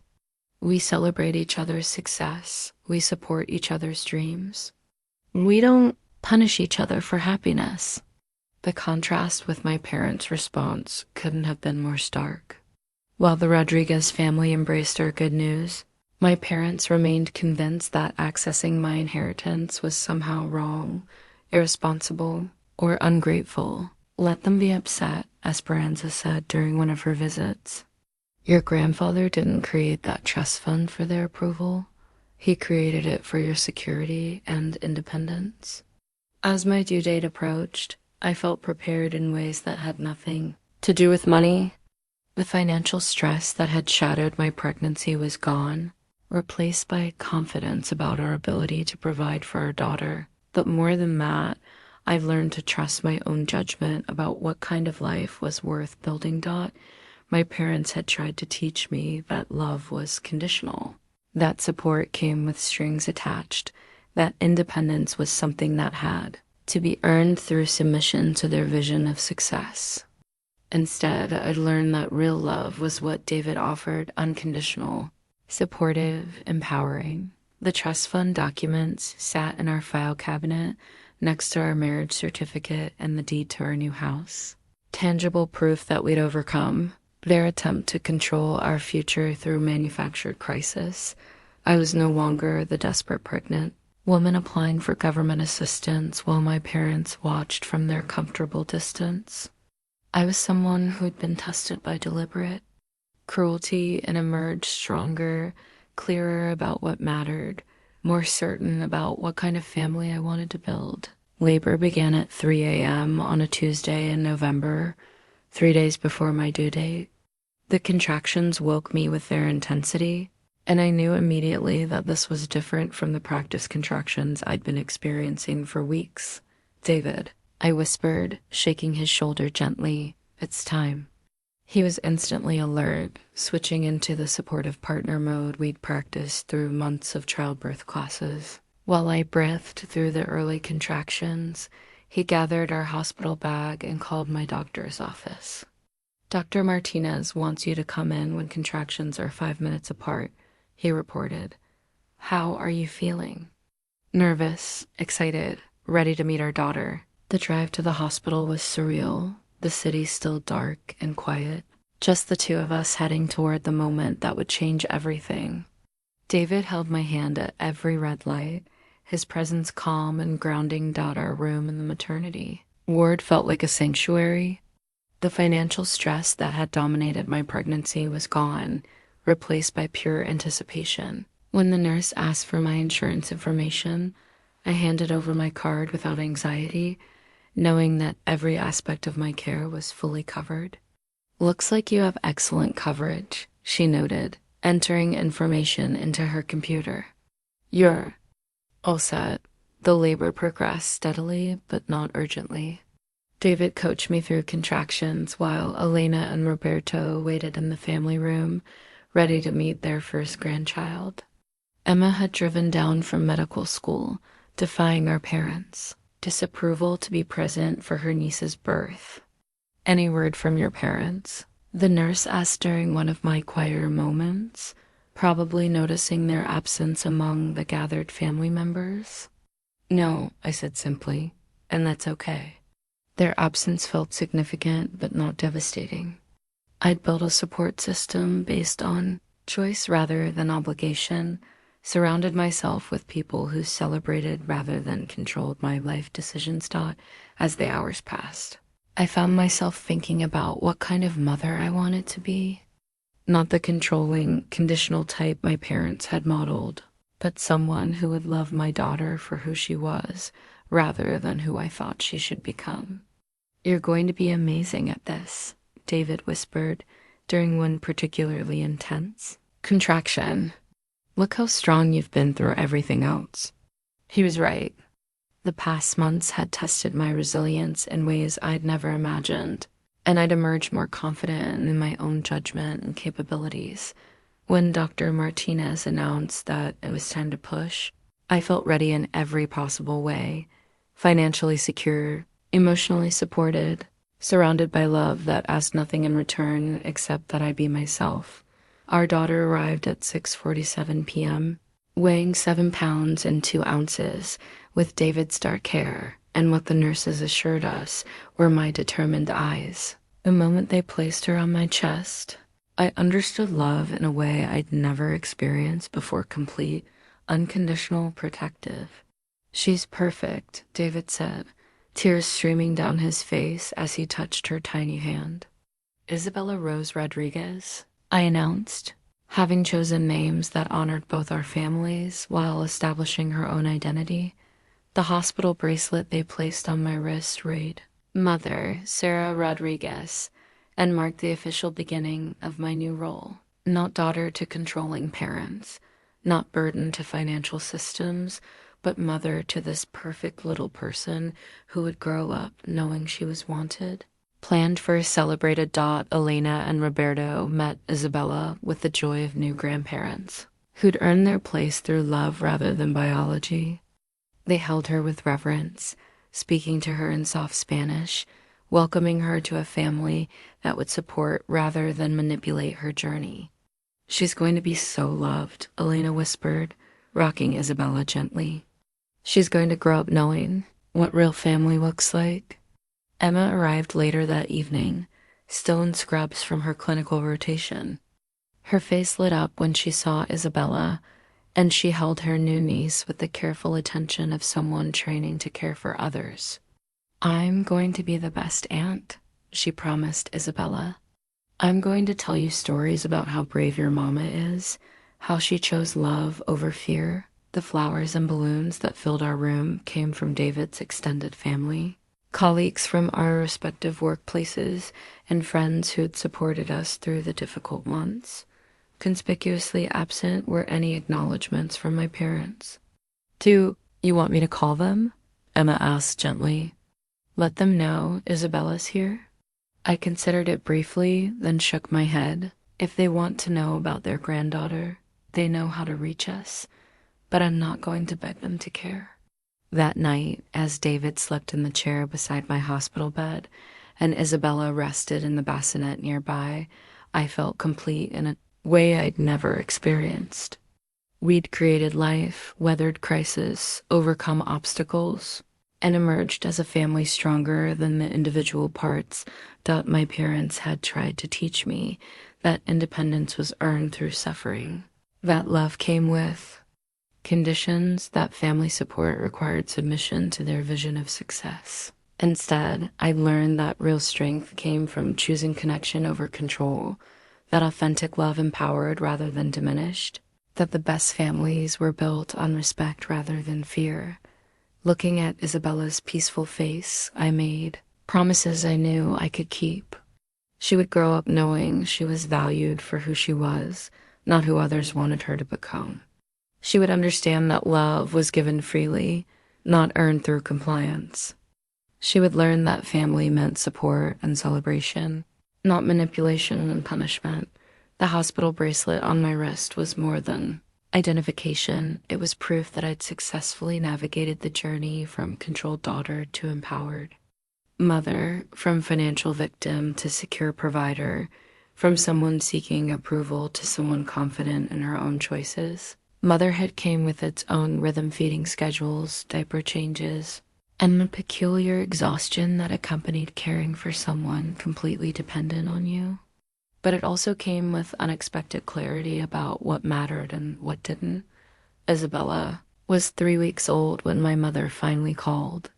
"We celebrate each other's success. We support each other's dreams. We don't punish each other for happiness." The contrast with my parents' response couldn't have been more stark. While the Rodriguez family embraced our good news, my parents remained convinced that accessing my inheritance was somehow wrong, irresponsible, or ungrateful. "Let them be upset," Esperanza said during one of her visits. "Your grandfather didn't create that trust fund for their approval. He created it for your security and independence." As my due date approached, I felt prepared in ways that had nothing to do with money. The financial stress that had shadowed my pregnancy was gone, replaced by confidence about our ability to provide for our daughter. But more than that, I've learned to trust my own judgment about what kind of life was worth building. My parents had tried to teach me that love was conditional, that support came with strings attached, that independence was something that had to be earned through submission to their vision of success. Instead, I'd learned that real love was what David offered: unconditional, supportive, empowering. The trust fund documents sat in our file cabinet next to our marriage certificate and the deed to our new house. Tangible proof that we'd overcome their attempt to control our future through manufactured crisis. I was no longer the desperate pregnant woman applying for government assistance while my parents watched from their comfortable distance. I was someone who'd been tested by deliberate cruelty and emerged stronger, clearer about what mattered, more certain about what kind of family I wanted to build. Labor began at 3 a.m. on a Tuesday in November, 3 days before my due date. The contractions woke me with their intensity, and I knew immediately that this was different from the practice contractions I'd been experiencing for weeks. "David," I whispered, shaking his shoulder gently, "it's time." He was instantly alert, switching into the supportive partner mode we'd practiced through months of childbirth classes. While I breathed through the early contractions, he gathered our hospital bag and called my doctor's office. "Dr. Martinez wants you to come in when contractions are 5 minutes apart," he reported. "How are you feeling?" "Nervous, excited, ready to meet our daughter." The drive to the hospital was surreal, the city still dark and quiet, just the two of us heading toward the moment that would change everything. David held my hand at every red light, his presence calm and grounding down our room in the maternity ward felt like a sanctuary. The financial stress that had dominated my pregnancy was gone, replaced by pure anticipation. When the nurse asked for my insurance information, I handed over my card without anxiety, knowing that every aspect of my care was fully covered. "Looks like you have excellent coverage," she noted, entering information into her computer. "You're all set." The labor progressed steadily, but not urgently. David coached me through contractions while Elena and Roberto waited in the family room, ready to meet their first grandchild. Emma had driven down from medical school, defying our parents' disapproval to be present for her niece's birth. "Any word from your parents?" the nurse asked during one of my quieter moments, probably noticing their absence among the gathered family members. "No," I said simply, "and that's okay." Their absence felt significant but not devastating. I'd built a support system based on choice rather than obligation, surrounded myself with people who celebrated rather than controlled my life decisions. As the hours passed, I found myself thinking about what kind of mother I wanted to be. Not the controlling, conditional type my parents had modeled, but someone who would love my daughter for who she was rather than who I thought she should become. "You're going to be amazing at this," David whispered during one particularly intense contraction. "Look how strong you've been through everything else." He was right. The past months had tested my resilience in ways I'd never imagined, and I'd emerged more confident in my own judgment and capabilities. When Dr. Martinez announced that it was time to push, I felt ready in every possible way: financially secure, emotionally supported, surrounded by love that asked nothing in return except that I be myself. Our daughter arrived at 6:47 p.m., weighing 7 pounds and 2 ounces, with David's dark hair and what the nurses assured us were my determined eyes. The moment they placed her on my chest, I understood love in a way I'd never experienced before: complete, unconditional, protective. "She's perfect," David said, tears streaming down his face as he touched her tiny hand. "Isabella Rose Rodriguez," I announced, having chosen names that honored both our families while establishing her own identity. The hospital bracelet they placed on my wrist read, "Mother, Sarah Rodriguez," and marked the official beginning of my new role. Not daughter to controlling parents, not burden to financial systems, but mother to this perfect little person who would grow up knowing she was wanted. Planned for a celebrated dot, Elena and Roberto met Isabella with the joy of new grandparents, who'd earned their place through love rather than biology. They held her with reverence, speaking to her in soft Spanish, welcoming her to a family that would support rather than manipulate her journey. "She's going to be so loved," Elena whispered, rocking Isabella gently. "She's going to grow up knowing what real family looks like." Emma arrived later that evening, still in scrubs from her clinical rotation. Her face lit up when she saw Isabella, and she held her new niece with the careful attention of someone training to care for others. "I'm going to be the best aunt," she promised Isabella. "I'm going to tell you stories about how brave your mama is, how she chose love over fear. The flowers and balloons that filled our room came from David's extended family, colleagues from our respective workplaces, and friends who had supported us through the difficult months. Conspicuously absent were any acknowledgments from my parents." "Do you want me to call them?" Emma asked gently. "Let them know Isabella's here?" I considered it briefly, then shook my head. If they want to know about their granddaughter, they know how to reach us, but I'm not going to beg them to care. That night, as David slept in the chair beside my hospital bed and Isabella rested in the bassinet nearby, I felt complete in a way I'd never experienced. We'd created life, weathered crisis, overcome obstacles, and emerged as a family stronger than the individual parts that my parents had tried to teach me that independence was earned through suffering. That love came with conditions, that family support required submission to their vision of success. Instead, I learned that real strength came from choosing connection over control, that authentic love empowered rather than diminished, that the best families were built on respect rather than fear. Looking at Isabella's peaceful face, I made promises I knew I could keep. She would grow up knowing she was valued for who she was, not who others wanted her to become. She would understand that love was given freely, not earned through compliance. She would learn that family meant support and celebration, not manipulation and punishment. The hospital bracelet on my wrist was more than identification. It was proof that I'd successfully navigated the journey from controlled daughter to empowered mother, from financial victim to secure provider, from someone seeking approval to someone confident in her own choices. Motherhood came with its own rhythm feeding schedules, diaper changes, and the peculiar exhaustion that accompanied caring for someone completely dependent on you. But it also came with unexpected clarity about what mattered and what didn't. Isabella was 3 weeks old when my mother finally called.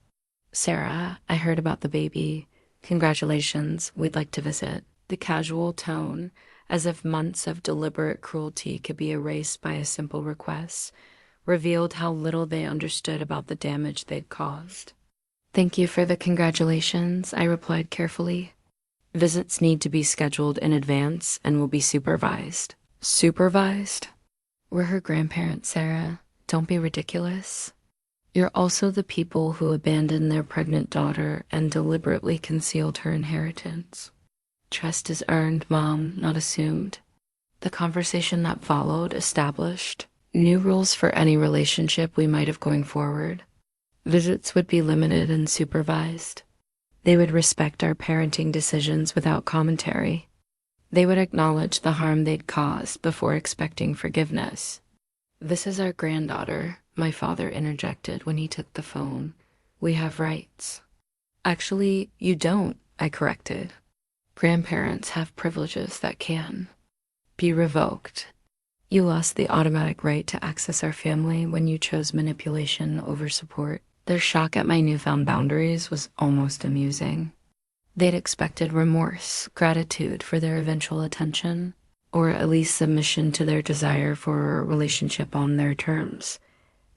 "Sarah, I heard about the baby. Congratulations, we'd like to visit." The casual tone, as if months of deliberate cruelty could be erased by a simple request, revealed how little they understood about the damage they'd caused. "Thank you for the congratulations," I replied carefully. "Visits need to be scheduled in advance and will be supervised." "Supervised?" "We're her grandparents, Sarah. Don't be ridiculous. You're also the people who abandoned their pregnant daughter and deliberately concealed her inheritance. Trust is earned, Mom, not assumed." The conversation that followed established new rules for any relationship we might have going forward. Visits would be limited and supervised. They would respect our parenting decisions without commentary. They would acknowledge the harm they'd caused before expecting forgiveness. "This is our granddaughter," my father interjected when he took the phone. "We have rights." "Actually, you don't," I corrected. "Grandparents have privileges that can be revoked. You lost the automatic right to access our family when you chose manipulation over support." Their shock at my newfound boundaries was almost amusing. They'd expected remorse, gratitude for their eventual attention, or at least submission to their desire for a relationship on their terms.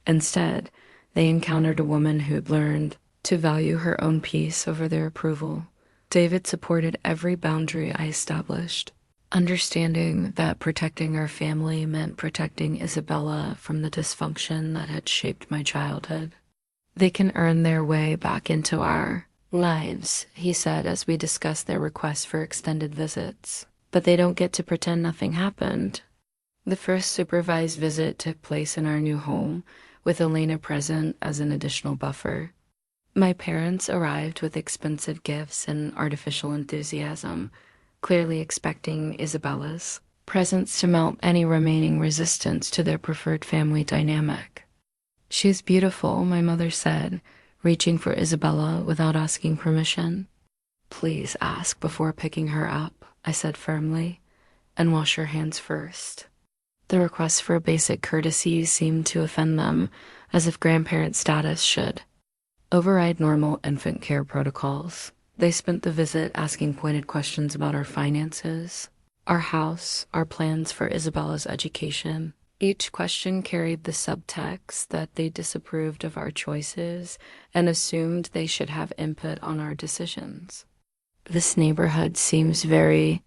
Instead, they encountered a woman who'd learned to value her own peace over their approval. David supported every boundary I established, understanding that protecting our family meant protecting Isabella from the dysfunction that had shaped my childhood. They can earn their way back into our lives, he said as we discussed their requests for extended visits. But they don't get to pretend nothing happened. The first supervised visit took place in our new home, with Elena present as an additional buffer. My parents arrived with expensive gifts and artificial enthusiasm, clearly expecting Isabella's presence to melt any remaining resistance to their preferred family dynamic. "She's beautiful," my mother said, reaching for Isabella without asking permission. "Please ask before picking her up," I said firmly, "and wash your hands first." The request for basic courtesy seemed to offend them, as if grandparent status should override normal infant care protocols. They spent the visit asking pointed questions about our finances, our house, our plans for Isabella's education. Each question carried the subtext that they disapproved of our choices and assumed they should have input on our decisions. "This neighborhood seems very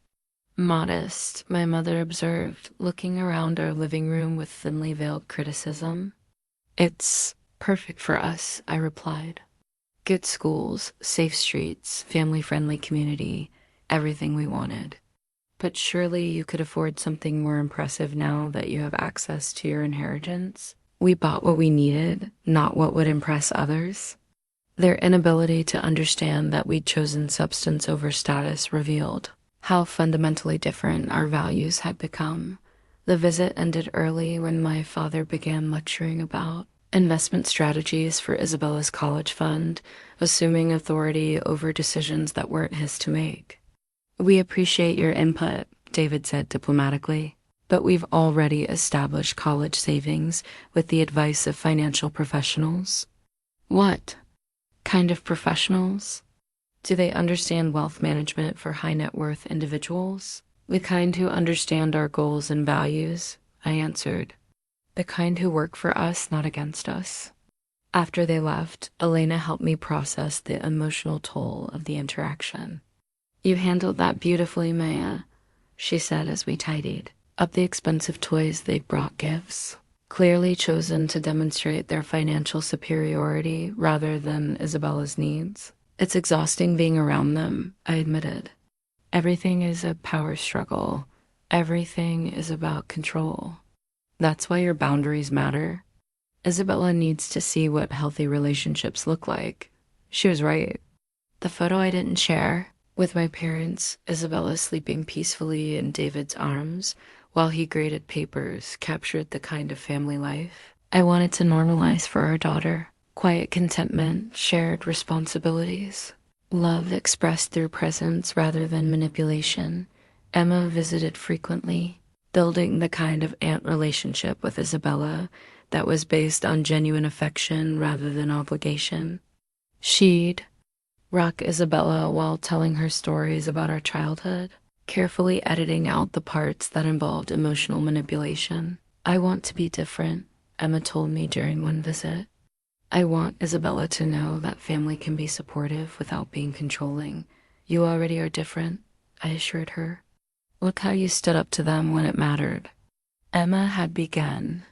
modest," my mother observed, looking around our living room with thinly veiled criticism. "It's perfect for us," I replied. "Good schools, safe streets, family-friendly community, everything we wanted. But surely you could afford something more impressive now that you have access to your inheritance." We bought what we needed, not what would impress others. Their inability to understand that we'd chosen substance over status revealed how fundamentally different our values had become. The visit ended early when my father began lecturing about investment strategies for Isabella's college fund, assuming authority over decisions that weren't his to make. "We appreciate your input," David said diplomatically, "but we've already established college savings with the advice of financial professionals." "What kind of professionals? Do they understand wealth management for high net worth individuals?" "The kind who understand our goals and values," I answered. "The kind who work for us, not against us." After they left, Elena helped me process the emotional toll of the interaction. "You handled that beautifully, Maya," she said as we tidied up the expensive toys they'd brought gifts, clearly chosen to demonstrate their financial superiority rather than Isabella's needs. "It's exhausting being around them," I admitted. "Everything is a power struggle. Everything is about control. That's why your boundaries matter. Isabella needs to see what healthy relationships look like." She was right. The photo I didn't share, with my parents, Isabella sleeping peacefully in David's arms while he graded papers, captured the kind of family life I wanted to normalize for our daughter. Quiet contentment, shared responsibilities, love expressed through presence rather than manipulation. Emma visited frequently, building the kind of aunt relationship with Isabella that was based on genuine affection rather than obligation. She'd rock Isabella while telling her stories about our childhood, carefully editing out the parts that involved emotional manipulation. "I want to be different," Emma told me during one visit. "I want Isabella to know that family can be supportive without being controlling. You already are different," I assured her. "Look how you stood up to them when it mattered." Emma had begun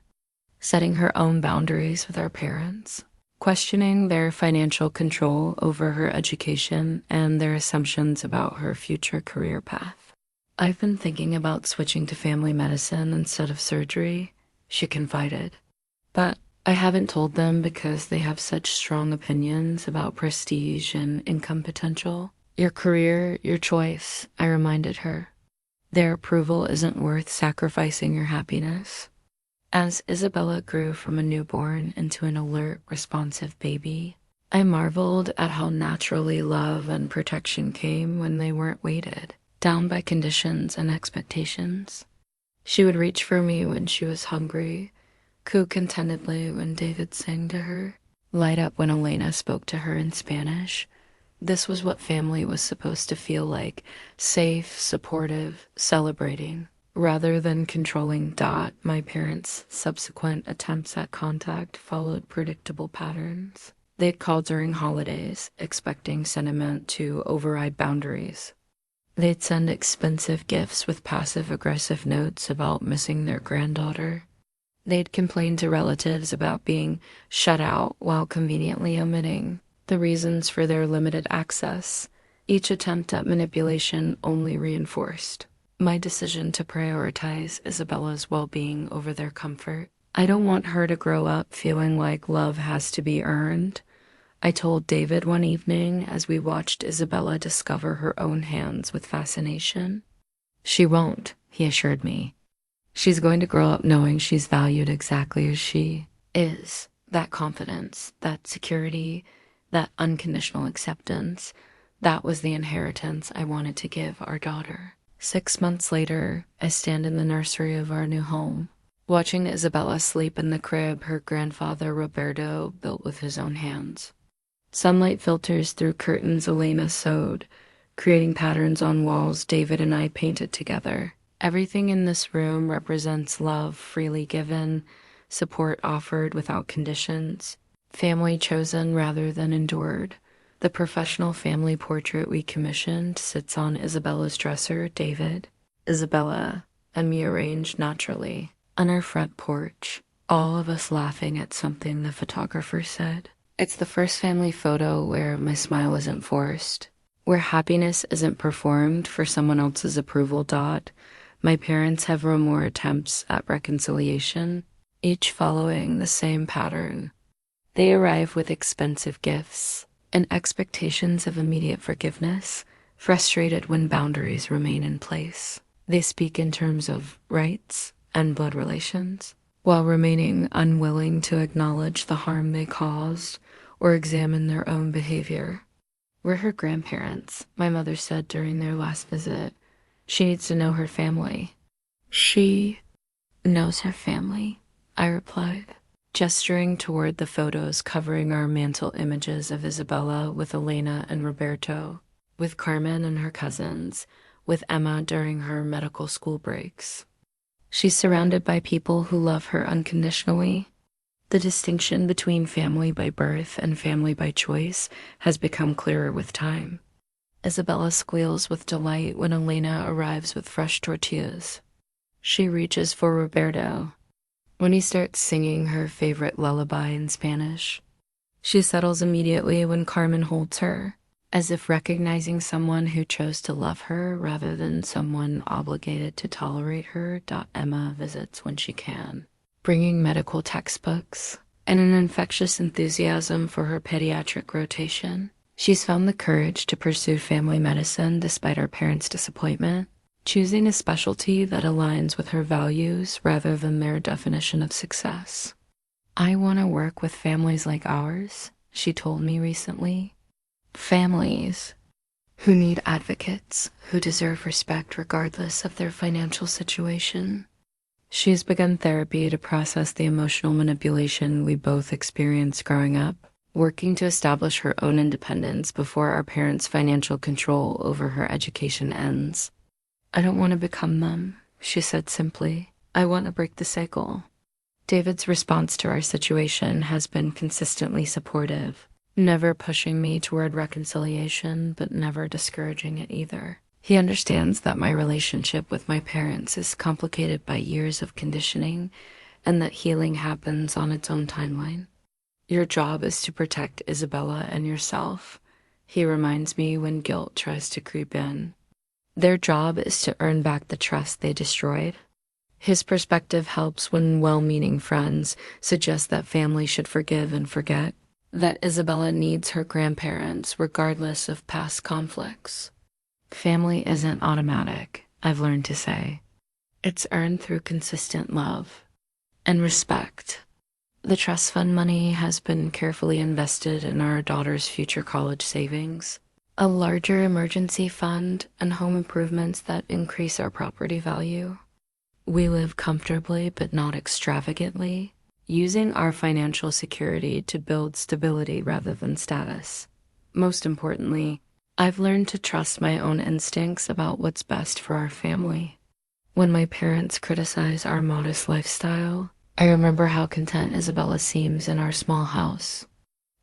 setting her own boundaries with our parents, questioning their financial control over her education and their assumptions about her future career path. "I've been thinking about switching to family medicine instead of surgery," she confided. "But I haven't told them because they have such strong opinions about prestige and income potential." "Your career, your choice," I reminded her. "Their approval isn't worth sacrificing your happiness." As Isabella grew from a newborn into an alert, responsive baby, I marveled at how naturally love and protection came when they weren't weighted down by conditions and expectations. She would reach for me when she was hungry, coo contentedly when David sang to her, light up when Elena spoke to her in Spanish. This was what family was supposed to feel like: safe, supportive, celebrating. Rather than controlling. My parents' subsequent attempts at contact followed predictable patterns. They'd call during holidays, expecting sentiment to override boundaries. They'd send expensive gifts with passive-aggressive notes about missing their granddaughter. They'd complain to relatives about being shut out while conveniently omitting the reasons for their limited access. Each attempt at manipulation only reinforced my decision to prioritize Isabella's well-being over their comfort. I don't want her to grow up feeling like love has to be earned, I told David one evening as we watched Isabella discover her own hands with fascination. She won't, he assured me. She's going to grow up knowing she's valued exactly as she is. That confidence, that security, that unconditional acceptance, that was the inheritance I wanted to give our daughter. 6 months later, I stand in the nursery of our new home, watching Isabella sleep in the crib her grandfather Roberto built with his own hands. Sunlight filters through curtains Elena sewed, creating patterns on walls David and I painted together. Everything in this room represents love freely given, support offered without conditions, family chosen rather than endured. The professional family portrait we commissioned sits on Isabella's dresser, David, Isabella, and me arranged naturally on our front porch, all of us laughing at something the photographer said. It's the first family photo where my smile isn't forced, where happiness isn't performed for someone else's approval. My parents have run more attempts at reconciliation, each following the same pattern. They arrive with expensive gifts and expectations of immediate forgiveness, frustrated when boundaries remain in place. They speak in terms of rights and blood relations, while remaining unwilling to acknowledge the harm they caused or examine their own behavior. We're her grandparents, my mother said during their last visit. She needs to know her family. She knows her family, I replied, gesturing toward the photos covering our mantle images of Isabella with Elena and Roberto, with Carmen and her cousins, with Emma during her medical school breaks. She's surrounded by people who love her unconditionally. The distinction between family by birth and family by choice has become clearer with time. Isabella squeals with delight when Elena arrives with fresh tortillas. She reaches for Roberto when he starts singing her favorite lullaby in Spanish. She settles immediately when Carmen holds her, as if recognizing someone who chose to love her rather than someone obligated to tolerate her. Emma visits when she can, bringing medical textbooks and an infectious enthusiasm for her pediatric rotation. She's found the courage to pursue family medicine despite our parents' disappointment, choosing a specialty that aligns with her values rather than their definition of success. I want to work with families like ours, she told me recently. Families who need advocates, who deserve respect regardless of their financial situation. She's begun therapy to process the emotional manipulation we both experienced growing up, working to establish her own independence before our parents' financial control over her education ends. I don't want to become them, she said simply. I want to break the cycle. David's response to our situation has been consistently supportive, never pushing me toward reconciliation, but never discouraging it either. He understands that my relationship with my parents is complicated by years of conditioning and that healing happens on its own timeline. Your job is to protect Isabella and yourself, he reminds me when guilt tries to creep in. Their job is to earn back the trust they destroyed. His perspective helps when well-meaning friends suggest that family should forgive and forget, that Isabella needs her grandparents regardless of past conflicts. Family isn't automatic, I've learned to say. It's earned through consistent love and respect. The trust fund money has been carefully invested in our daughter's future college savings, a larger emergency fund, and home improvements that increase our property value. We live comfortably but not extravagantly, using our financial security to build stability rather than status. Most importantly, I've learned to trust my own instincts about what's best for our family. When my parents criticize our modest lifestyle, I remember how content Isabella seems in our small house.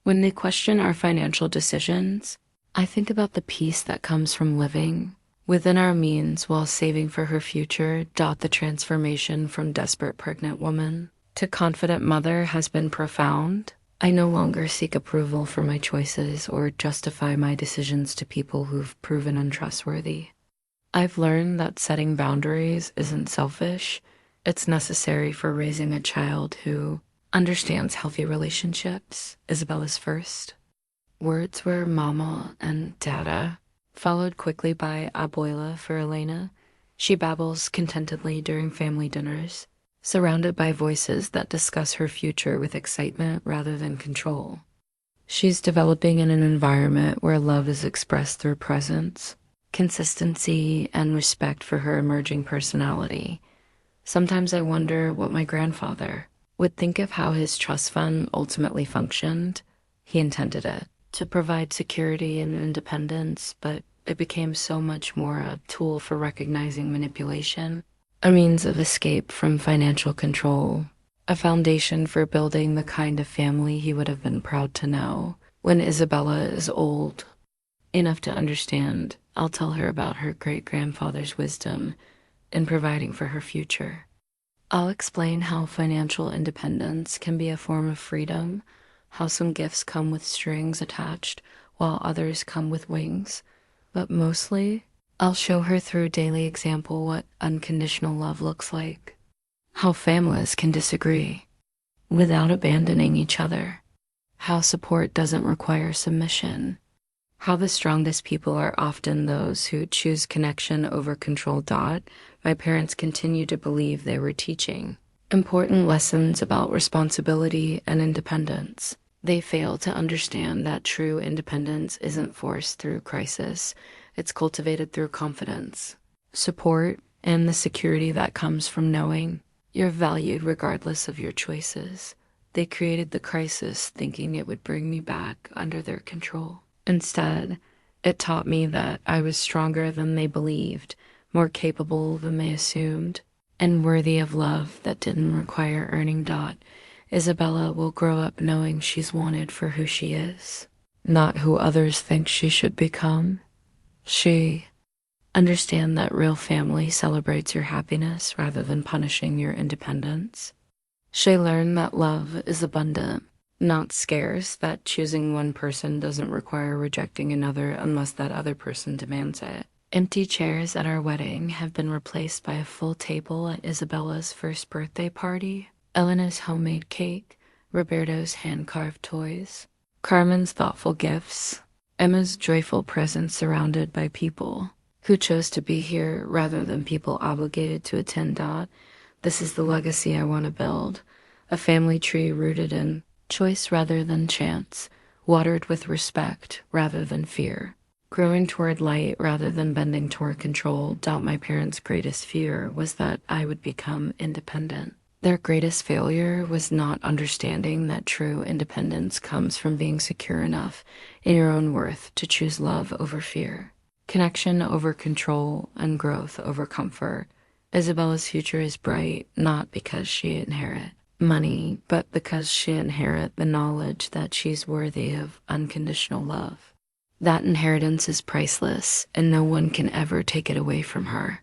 When they question our financial decisions, I think about the peace that comes from living within our means while saving for her future. The transformation from desperate pregnant woman to confident mother has been profound. I no longer seek approval for my choices or justify my decisions to people who've proven untrustworthy. I've learned that setting boundaries isn't selfish. It's necessary for raising a child who understands healthy relationships. Isabella's first words were mama and dada, followed quickly by abuela for Elena. She babbles contentedly during family dinners, surrounded by voices that discuss her future with excitement rather than control. She's developing in an environment where love is expressed through presence, consistency, and respect for her emerging personality. Sometimes I wonder what my grandfather would think of how his trust fund ultimately functioned. He intended it to provide security and independence, but it became so much more a tool for recognizing manipulation, a means of escape from financial control, a foundation for building the kind of family he would have been proud to know. When Isabella is old enough to understand, I'll tell her about her great-grandfather's wisdom in providing for her future. I'll explain how financial independence can be a form of freedom, how some gifts come with strings attached while others come with wings. But mostly, I'll show her through daily example what unconditional love looks like, how families can disagree without abandoning each other, how support doesn't require submission, how the strongest people are often those who choose connection over control. My parents continue to believe they were teaching important lessons about responsibility and independence. They fail to understand that true independence isn't forced through crisis. It's cultivated through confidence, support, and the security that comes from knowing you're valued regardless of your choices. They created the crisis thinking it would bring me back under their control. Instead, it taught me that I was stronger than they believed, more capable than they assumed, and worthy of love that didn't require earning. Isabella will grow up knowing she's wanted for who she is, not who others think she should become. She understand that real family celebrates your happiness rather than punishing your independence. She learned that love is abundant, not scarce, that choosing one person doesn't require rejecting another unless that other person demands it. Empty chairs at our wedding have been replaced by a full table at Isabella's first birthday party, Elena's homemade cake, Roberto's hand-carved toys, Carmen's thoughtful gifts, Emma's joyful presence surrounded by people who chose to be here rather than people obligated to attend. This is the legacy I want to build, a family tree rooted in choice rather than chance, watered with respect rather than fear, growing toward light rather than bending toward control. My parents' greatest fear was that I would become independent. Their greatest failure was not understanding that true independence comes from being secure enough in your own worth to choose love over fear, connection over control, and growth over comfort. Isabella's future is bright, not because she inherit money, but because she inherit the knowledge that she's worthy of unconditional love. That inheritance is priceless, and no one can ever take it away from her.